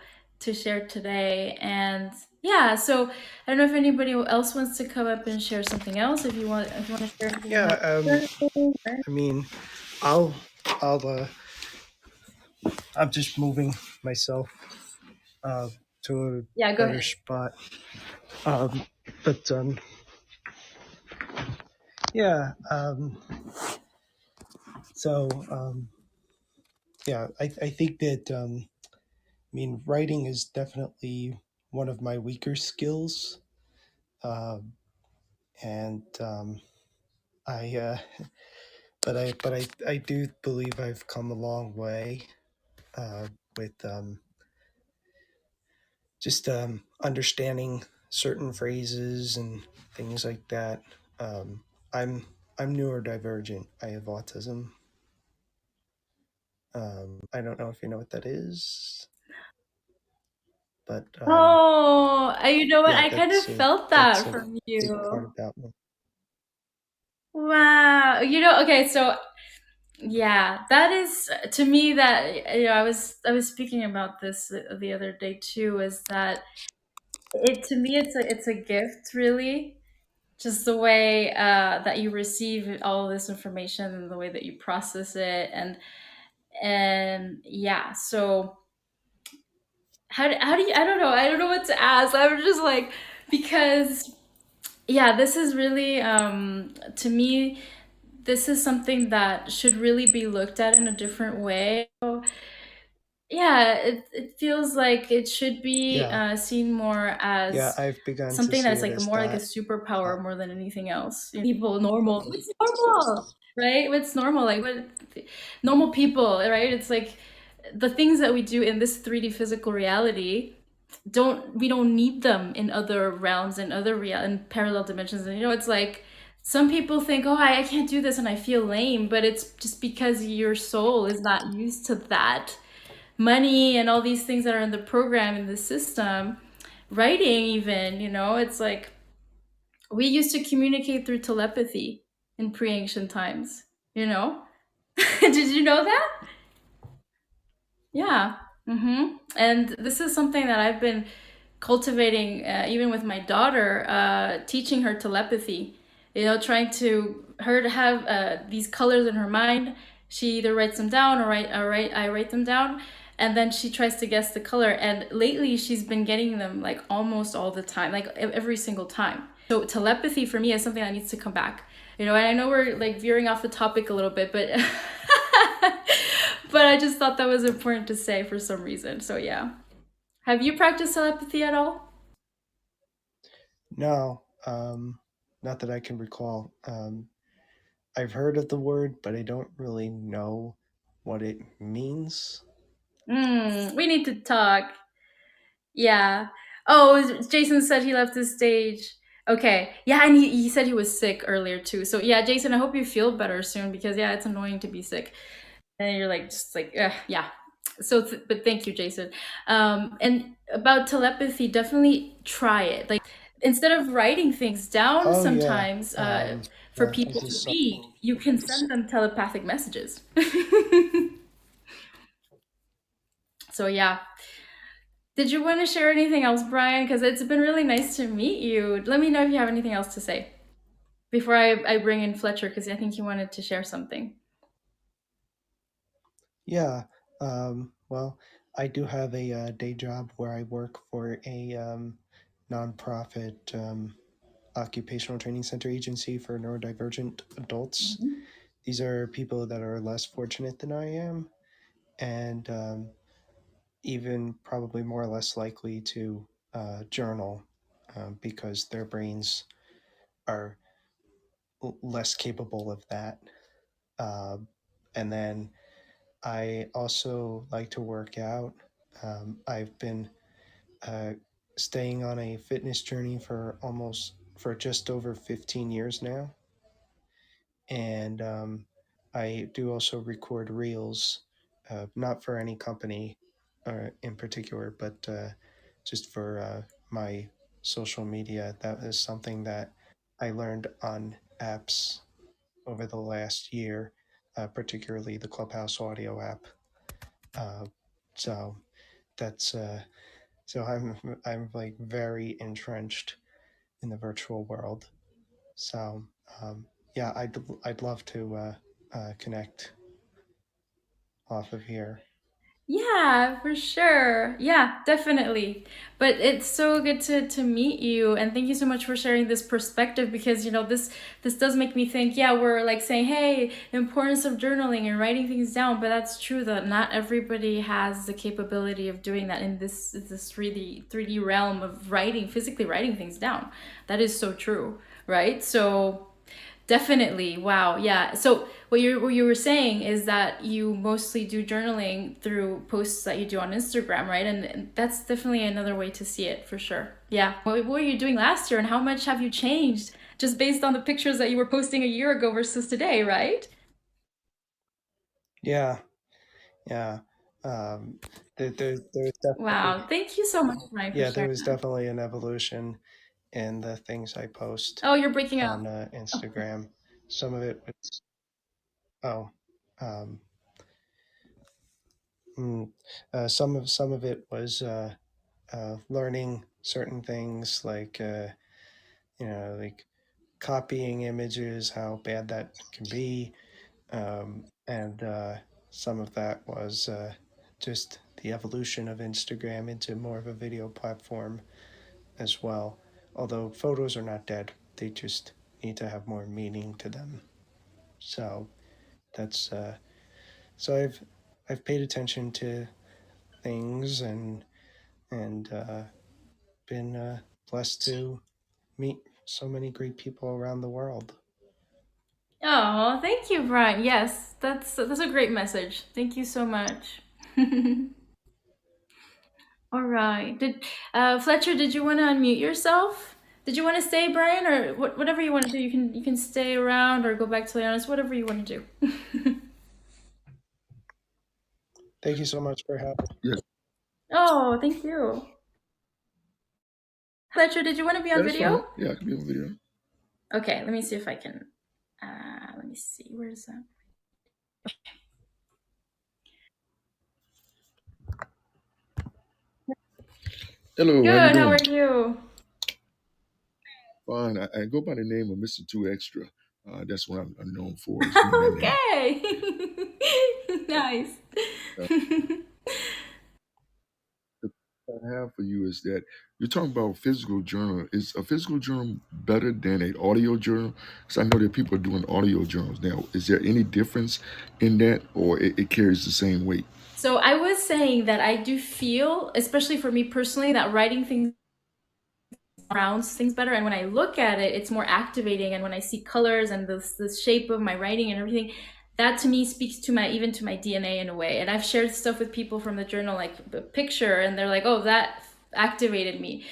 share today. And yeah, so I don't know if anybody else wants to come up and share something else. If you want to share anything Yeah, about I mean, I'll, I'll, I'm just moving myself uh, to a yeah, go better ahead. spot. Um, but yeah, so yeah, I think that writing is definitely one of my weaker skills, um, and I but I do believe I've come a long way with just understanding certain phrases and things like that. Um, I'm I'm neurodivergent. I have autism. I don't know if you know what that is, but Oh, you know what? yeah, I kind of felt that's that a from big part you. about me. Wow. Okay, so yeah, that is to me that I was speaking about this the other day too, is that it to me it's a gift really, just the way that you receive all this information and the way that you process it and yeah, so how do you I don't know what to ask. I'm just like because yeah, this is really to me this is something that should really be looked at in a different way. Yeah, it feels like it should be Yeah, seen more yeah, as I've begun to something see that's it like as more like a that. Uh, superpower more than anything else. People normal, it's normal, right? It's normal, like what normal people, right? It's like the things that we do in this 3D physical reality don't we don't need them in other realms and other real in parallel dimensions. And it's like some people think, oh, I can't do this and I feel lame, but it's just because your soul is not used to that money and all these things that are in the program in the system. Writing even, it's like we used to communicate through telepathy in pre-ancient times, you know. Did you know that? Yeah. And this is something that I've been cultivating, even with my daughter, teaching her telepathy. Trying to her to have these colors in her mind. She either writes them down I write them down, and then she tries to guess the color. And lately, she's been getting them like almost all the time, like every single time. So telepathy for me is something that needs to come back. And I know we're like veering off the topic a little bit, but but I just thought that was important to say for some reason. So yeah. Have you practiced telepathy at all? no, not that I can recall. I've heard of the word, but I don't really know what it means. We need to talk. Yeah. Oh, Jason said he left the stage. Okay. Yeah, and he said he was sick earlier too. So yeah, Jason, I hope you feel better soon because yeah, it's annoying to be sick. And you're like just like yeah. So but thank you, Jason. And about telepathy, definitely try it. Like instead of writing things down Oh yeah, sometimes for yeah. I people to just saw. read, you can send them telepathic messages. So yeah. Did you want to share anything else, Brian? Because it's been really nice to meet you. Let me know if you have anything else to say. before I bring in Fletcher because I think he wanted to share something. Yeah. Well, I do have a day job where I work for a nonprofit occupational training center agency for neurodivergent adults. These are people that are less fortunate than I am, and even probably more or less likely to journal because their brains are less capable of that. Uh, and then I also like to work out. I've been uh, staying on a fitness journey for just over 15 years now. And I do also record reels, not for any company in particular, but just for my social media. That is something that I learned on apps over the last year, particularly the Clubhouse audio app. Uh, so that's so I'm like very entrenched in the virtual world. So yeah, I'd love to connect off of here. Yeah, for sure. Yeah, definitely. But it's so good to meet you, and thank you so much for sharing this perspective because this does make me think, yeah, we're like saying, hey, importance of journaling and writing things down, but that's true that not everybody has the capability of doing that in this 3D realm of writing, physically writing things down. That is so true, right? So definitely. Wow. Yeah. So what you were saying is that you mostly do journaling through posts that you do on Instagram, right? And that's definitely another way to see it for sure. Yeah. What were you doing last year and how much have you changed just based on the pictures that you were posting a year ago versus today, right? Yeah, yeah. There's definitely Wow. Thank you so much, Ryan, for yeah, there sharing was that. definitely an evolution in the things I post Oh, you're breaking up. on Oh. Instagram. Some of it was oh, um, mm, some of it was learning certain things like like copying images, how bad that can be, and some of that was just the evolution of Instagram into more of a video platform as well. Although photos are not dead, they just need to have more meaning to them. So that's so I've paid attention to things and been blessed to meet so many great people around the world. Oh, thank you, Brian. Yes, that's a great message. Thank you so much. All right. Did Fletcher? Did you want to unmute yourself? Did you want to stay, Brian, or whatever you want to do? You can stay around or go back to Leonis. Whatever you want to do. Thank you so much for having. Yes, Oh, thank you, Fletcher. Did you want to be on that is video? fine. Yeah, I can be on video. Okay. Let me see if I can. Let me see. Where's that? Hello, how you Good. How are doing? you? Fine. I go by the name of Mr. Two Extra. That's what I'm known for, is being that name. Okay. Nice. Uh, the question I have for you is that you're talking about physical journal. Is a physical journal better than an audio journal? Because I know that people are doing audio journals now. Is there any difference in that, or it carries the same weight? So I was saying that I do feel, especially for me personally, that writing things rounds things better, and when I look at it it's more activating, and when I see colors and the shape of my writing and everything, that to me speaks to my even to my DNA in a way. And I've shared stuff with people from the journal, like a picture, and they're like, oh, that activated me.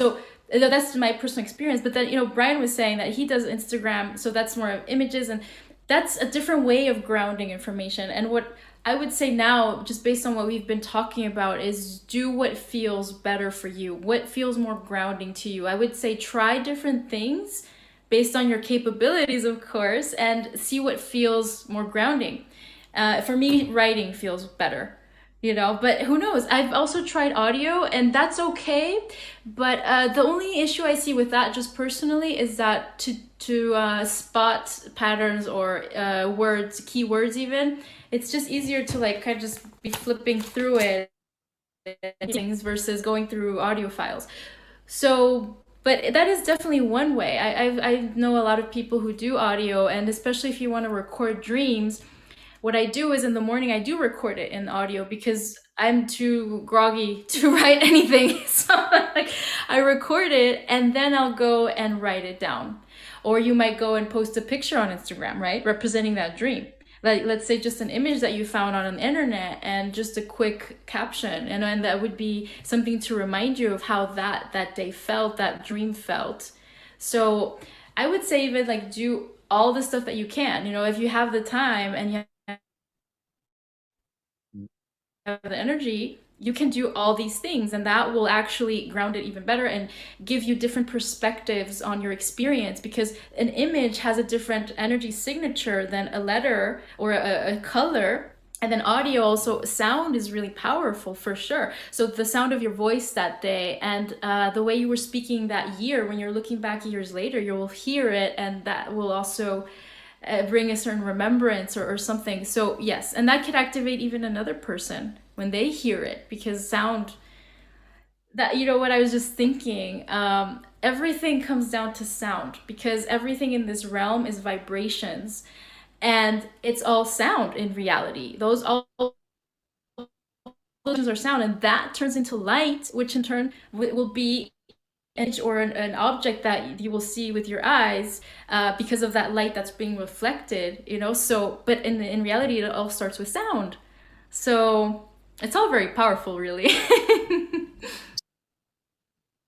So that's my personal experience. But then, Brian was saying that he does Instagram, so that's more of images, and that's a different way of grounding information. And what I would say now, just based on what we've been talking about, is do what feels better for you, what feels more grounding to you. I would say try different things based on your capabilities, of course, and see what feels more grounding. For me, writing feels better. But who knows? I've also tried audio, and that's okay. But the only issue I see with that, just personally, is that to spot patterns or words, keywords, even, it's just easier to like kind of just be flipping through it things versus going through audio files. So, but that is definitely one way. I know a lot of people who do audio, and especially if you want to record dreams, what I do is in the morning I do record it in audio because I'm too groggy to write anything. So like I record it and then I'll go and write it down. Or you might go and post a picture on Instagram, right? Representing that dream. Like let's say just an image that you found on the internet and just a quick caption, and that would be something to remind you of how that day felt, that dream felt. So I would say even like do all the stuff that you can, if you have the time and you have the energy, you can do all these things, and that will actually ground it even better and give you different perspectives on your experience, because an image has a different energy signature than a letter or a color. And then audio, also sound, is really powerful for sure. So the sound of your voice that day, and the way you were speaking that year, when you're looking back years later, you will hear it, and that will also bring a certain remembrance, or something. So yes, and that could activate even another person when they hear it, because sound, that, what I was just thinking, everything comes down to sound, because everything in this realm is vibrations, and it's all sound in reality. Those all those are sound, and that turns into light, which in turn will be image or an object that you will see with your eyes, because of that light that's being reflected, so, but in reality it all starts with sound. So it's all very powerful, really.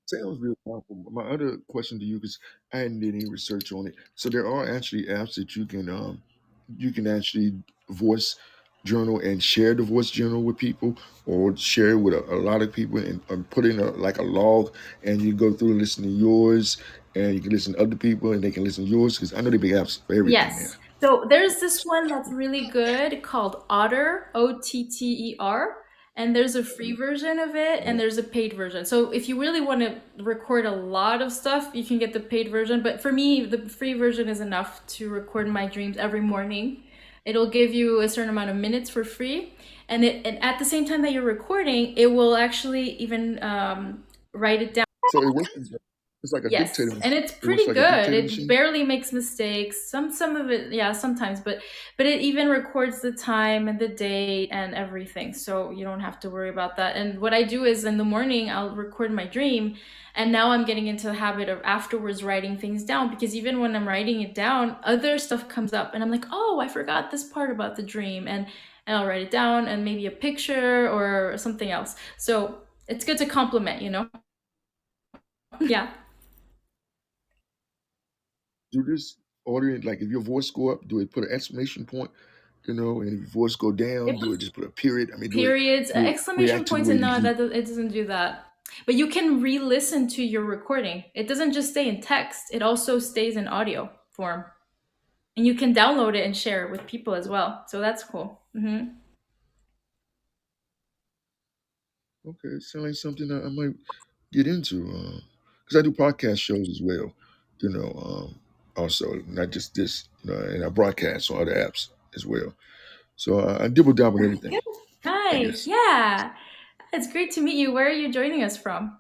Sounds real powerful. My other question to you, because I hadn't did any research on it. So there are actually apps that you can actually voice journal and share the voice journal with people, or share it with a lot of people, and put in like a log, and you go through and listen to yours, and you can listen to other people, and they can listen to yours. Because I know they big apps for everything now. Yes. So there's this one that's really good called Otter, Otter. And there's a free version of it and Oh, there's a paid version. So if you really want to record a lot of stuff, you can get the paid version. But for me, the free version is enough to record my dreams every morning. It'll give you a certain amount of minutes for free. And at the same time that you're recording, it will actually even write it down. so it works. It's like a dictator Yes, and machine. it's It works pretty like a good. dictator It machine. barely makes mistakes. Some of it, yeah, sometimes, but it even records the time and the date and everything, so you don't have to worry about that. And what I do is in the morning I'll record my dream, and now I'm getting into the habit of afterwards writing things down, because even when I'm writing it down, other stuff comes up and I'm like, "Oh, I forgot this part about the dream." And I'll write it down, and maybe a picture or something else. So, it's good to compliment. Yeah. Do this order it like if your voice go up, do it put an exclamation point, and if your voice go down, do it just put a period. I mean, Periods, do it exclamation react to the points, way and you no, hear. it doesn't do that. But you can re-listen to your recording. It doesn't just stay in text; it also stays in audio form, and you can download it and share it with people as well. So that's cool. Okay, it sounds like something that I might get into, because I do podcast shows as well, also not just this, and I broadcast on other apps as well. So I dibble dabble in everything, Good. I Nice. guess. Yeah, it's great to meet you. Where are you joining us from?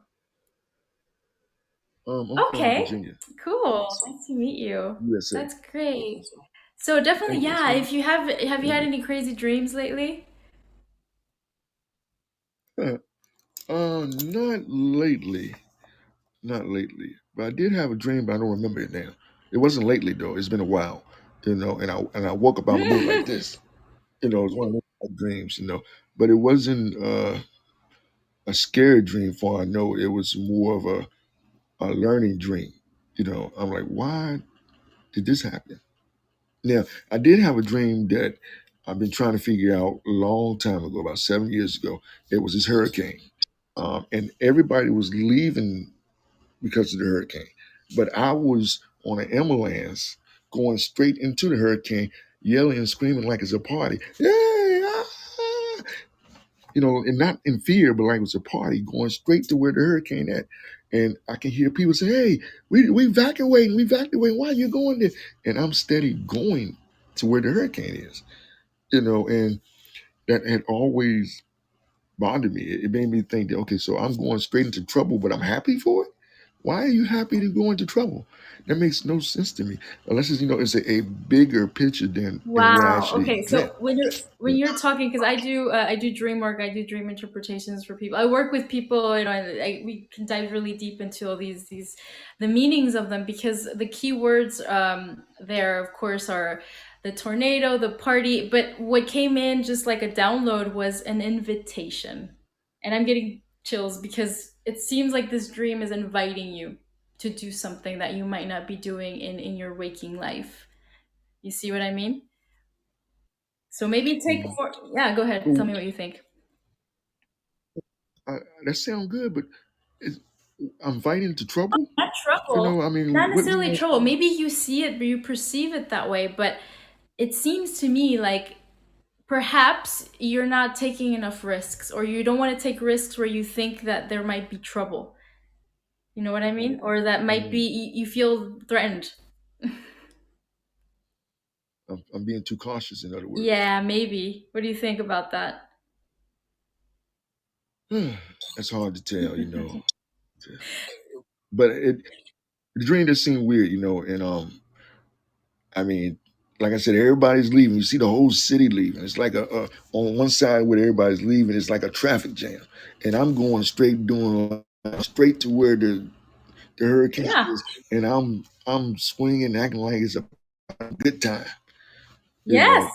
I'm from Okay. Virginia, Cool. Nice to meet you. USA. That's great. So definitely, Thank you. yeah. So, If you have you thank had you. any crazy dreams lately? Not lately. Not lately, but I did have a dream, but I don't remember it now. It wasn't lately though. It's been a while, and I woke up out of the moon like this. It was one of those type dreams, but it wasn't a scary dream. For I know it was more of a learning dream. I'm like, why did this happen? Now, I did have a dream that I've been trying to figure out a long time ago, about 7 years ago. It was this hurricane, and everybody was leaving because of the hurricane. But I was on an ambulance going straight into the hurricane, yelling and screaming like it's a party. Yay! Ah! and not in fear, but like it was a party going straight to where the hurricane at. And I can hear people say, "Hey, we evacuating, we evacuating. Why are you going there?" And I'm steady going to where the hurricane is, and that had always bothered me. It made me think that, okay, so I'm going straight into trouble, but I'm happy for it. Why are you happy to go into trouble? That makes no sense to me, unless it's a bigger picture than what I Wow. actually Okay. dreamt. So when you're talking, because I do dream work, I do dream interpretations for people. I work with people, we can dive really deep into all these the meanings of them, because the key words there, of course, are the tornado, the party. But what came in just like a download was an invitation, and I'm getting chills because it seems like this dream is inviting you to do something that you might not be doing in your waking life. You see what I mean? So maybe take Um, more. Yeah, go ahead. Tell so me what you think. that sounds good, but is, I'm fighting into trouble. Not trouble, I mean, not what? necessarily trouble. Maybe you see it, you perceive it that way, but it seems to me like perhaps you're not taking enough risks, or you don't want to take risks where you think that there might be trouble. You know what I mean? Or that might be, Mm, you feel threatened. I'm being too cautious. In other words, Yeah, maybe. What do you think about that? that's hard to tell. But the dream just seemed weird. And I mean, like I said, everybody's leaving. You see the whole city leaving. It's like a on one side where everybody's leaving, it's like a traffic jam, and I'm going straight to where the hurricane Yeah. is, and I'm swinging, acting like it's a good time, you Yes. know.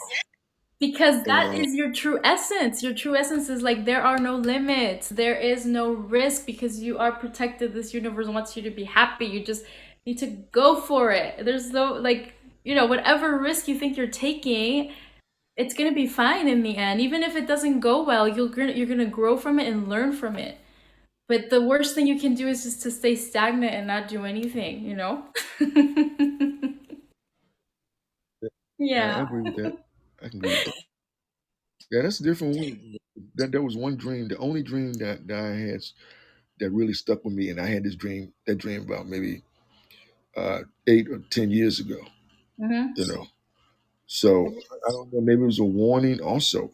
Because And that is your true essence. Your true essence is like there are no limits. There is no risk because you are protected. This universe wants you to be happy. You just need to go for it. There's no like, whatever risk you think you're taking, it's gonna be fine in the end. Even if it doesn't go well, you're gonna grow from it and learn from it. But the worst thing you can do is just to stay stagnant and not do anything, you know? I Yeah. agree with that. I can agree with that. Yeah, that's a different one. That was one dream. The only dream that I had that really stuck with me, and I had that dream about maybe 8 or 10 years ago. Hmm. You know, so I don't know. Maybe it was a warning, also.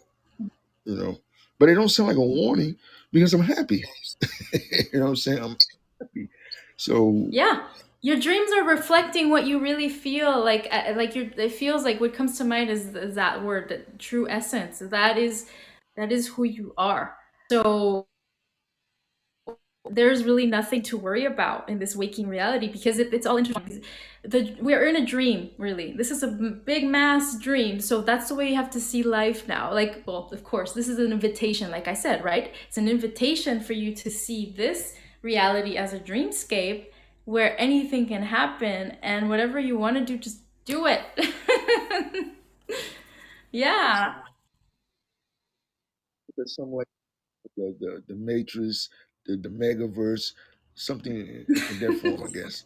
You know, but it don't sound like a warning because I'm happy. You know what I'm saying? I'm happy. So Yeah. Your dreams are reflecting what you really feel like it feels like what comes to mind is that word, that true essence. That is who you are. So there's really nothing to worry about in this waking reality because it's all intertwined. We're in a dream, really. This is a big mass dream. So that's the way you have to see life now. Like, well, of course, this is an invitation, like I said, right? It's an invitation for you to see this reality as a dreamscape where anything can happen, and whatever you want to do, just do it. Yeah. there's something like the Matrix, the Megaverse, something in that form, I guess.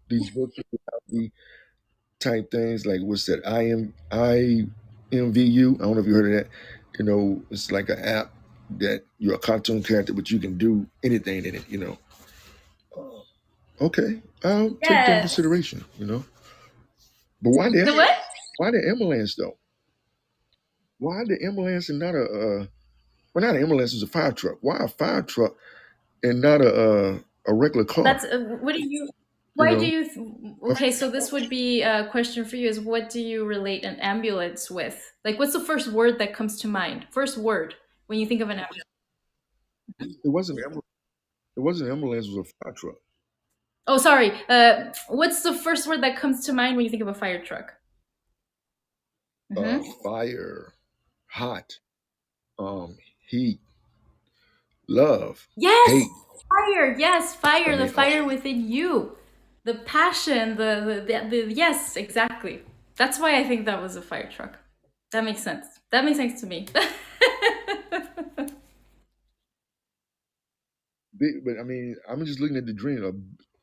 These virtual reality type things, like what's that? IMVU. I don't know if you heard of that. It's like an app that you're a cartoon character, but you can do anything in it. Uh, okay, I'll take that in Yes. consideration. But why the The what? why the ambulance though? Why the ambulance and not well, not an ambulance, it's a fire truck. Why a fire truck and not a regular car? That's what do you You why do know, you A okay, so this would be a question for you, is what do you relate an ambulance with? Like, what's the first word that comes to mind? First word when you think of an ambulance. it wasn't it wasn't an ambulance, it was a fire truck. Oh, sorry. What's the first word that comes to mind when you think of a fire truck? Hmm. Fire, hot, heat, love, Yes, hate. fire. Yes, I fire. The mean, fire within you, the passion. The yes, exactly. That's why I think that was a fire truck. That makes sense. That makes sense to me. but I mean, I'm just looking at the dream,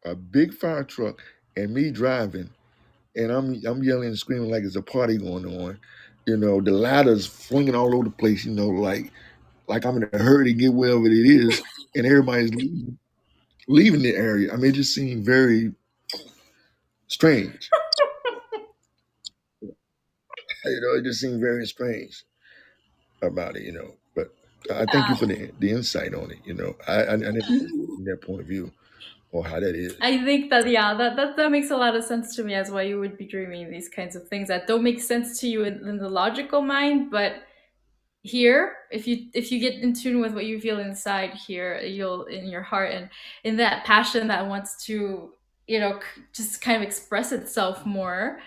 a big fire truck and me driving, and I'm yelling and screaming like it's a party going on, The ladder's flinging all over the place, like I'm in a hurry to get wherever it is, and everybody's leaving the area. I mean, it just seemed very strange. It just seemed very strange about it. But I thank you for the insight on it. I never from that point of view or how that is. I think that yeah, that makes a lot of sense to me as why you would be dreaming these kinds of things that don't make sense to you in the logical mind, but here, if you get in tune with what you feel inside here, you'll in your heart and in that passion that wants to, just kind of express itself more.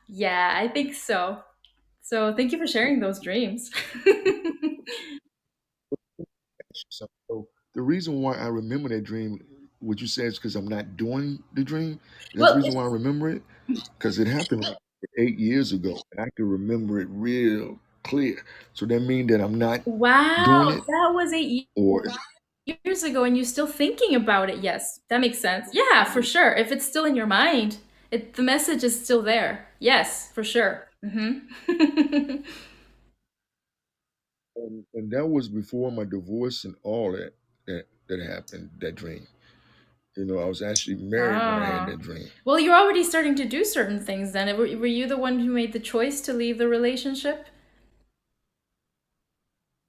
Yeah, I think so. So thank you for sharing those dreams. So the reason why I remember that dream, what you said, is because I'm not doing the dream. That's the Well, reason why I remember it, because it happened like 8 years ago, and I can remember it real clear. So that means that I'm not wow, doing it, that was 8 years or ago and you're still thinking about it. Yes, that makes sense. Yeah, for sure. If it's still in your mind, the message is still there. Yes, for sure. and that was before my divorce and all that happened. That dream. I was actually married when I had Ah. that dream. Well, you're already starting to do certain things then. Were you the one who made the choice to leave the relationship?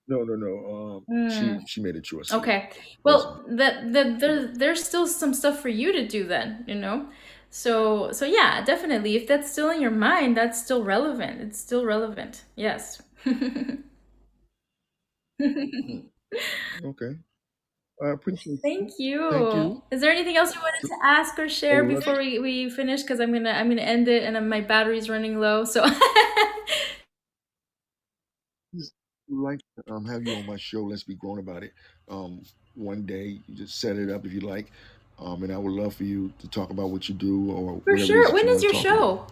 No, no, no. Hmm. She made a choice to leave. Okay. Wasn't me. Well, there's still some stuff for you to do then. So yeah, definitely. If that's still in your mind, that's still relevant. It's still relevant. Yes. Hmm. Okay. I appreciate Thank you. Thank you. you. Is there anything else you wanted to ask or share Oh, before we finish? Because I'm gonna end it and then my battery's running low. So just like to have you on my show. Let's be grown about it. One day, you just set it up if you like, and I would love for you to talk about what you do or for whatever it is sure. that When you is want your to talk about.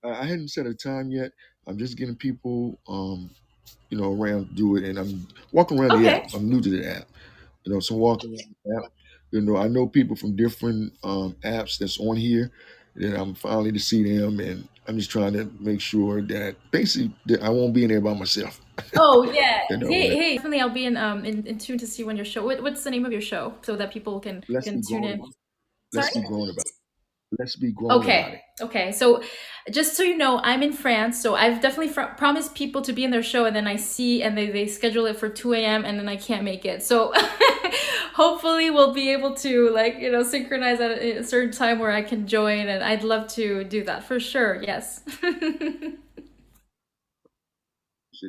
show? I hadn't set a time yet. I'm just getting people, around to do it, and I'm walking around the Okay. app. I'm new to the app. So walking around the app. I know people from different apps that's on here, and I'm finally to see them, and I'm just trying to make sure that basically that I won't be in there by myself. Oh yeah. Hey, And hey, definitely I'll be in tune to see when your show. What's the name of your show so that people can let's can be tune grown in. about. Sorry? Let's be grown about it. Let's be grown about Okay. it. Okay. So just so you know, I'm in France, so I've definitely promised people to be in their show, and then I see and they schedule it for 2 a.m. and then I can't make it. So hopefully we'll be able to synchronize at a certain time where I can join, and I'd love to do that for sure. Yes. Appreciate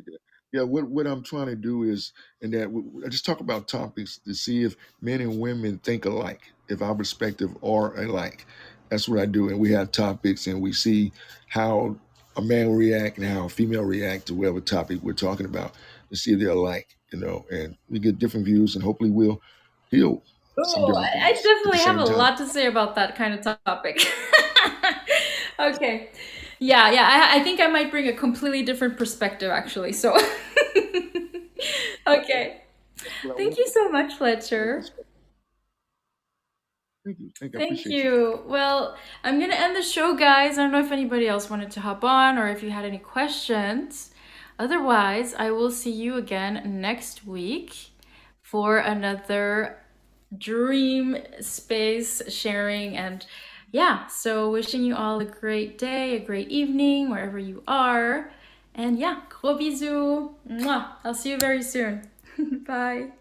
that. Yeah, what I'm trying to do is, and that I just talk about topics to see if men and women think alike, if our perspective are alike. That's what I do, and we have topics, and we see how a man will react and how a female react to whatever topic we're talking about to see if they're alike, and we get different views, and hopefully we'll heal some Oh, different I things at the definitely have same a time. lot to say about that kind of topic. Okay. Yeah, yeah. I think I might bring a completely different perspective, actually. So, okay. Well, I Thank want you so much, your Fletcher. perspective. Thank you. Thank you. I Thank appreciate you. you. Well, I'm gonna end the show, guys. I don't know if anybody else wanted to hop on or if you had any questions. Otherwise, I will see you again next week for another dream space sharing. And yeah, so wishing you all a great day, a great evening, wherever you are. And yeah, gros bisous. Mwah. I'll see you very soon. Bye.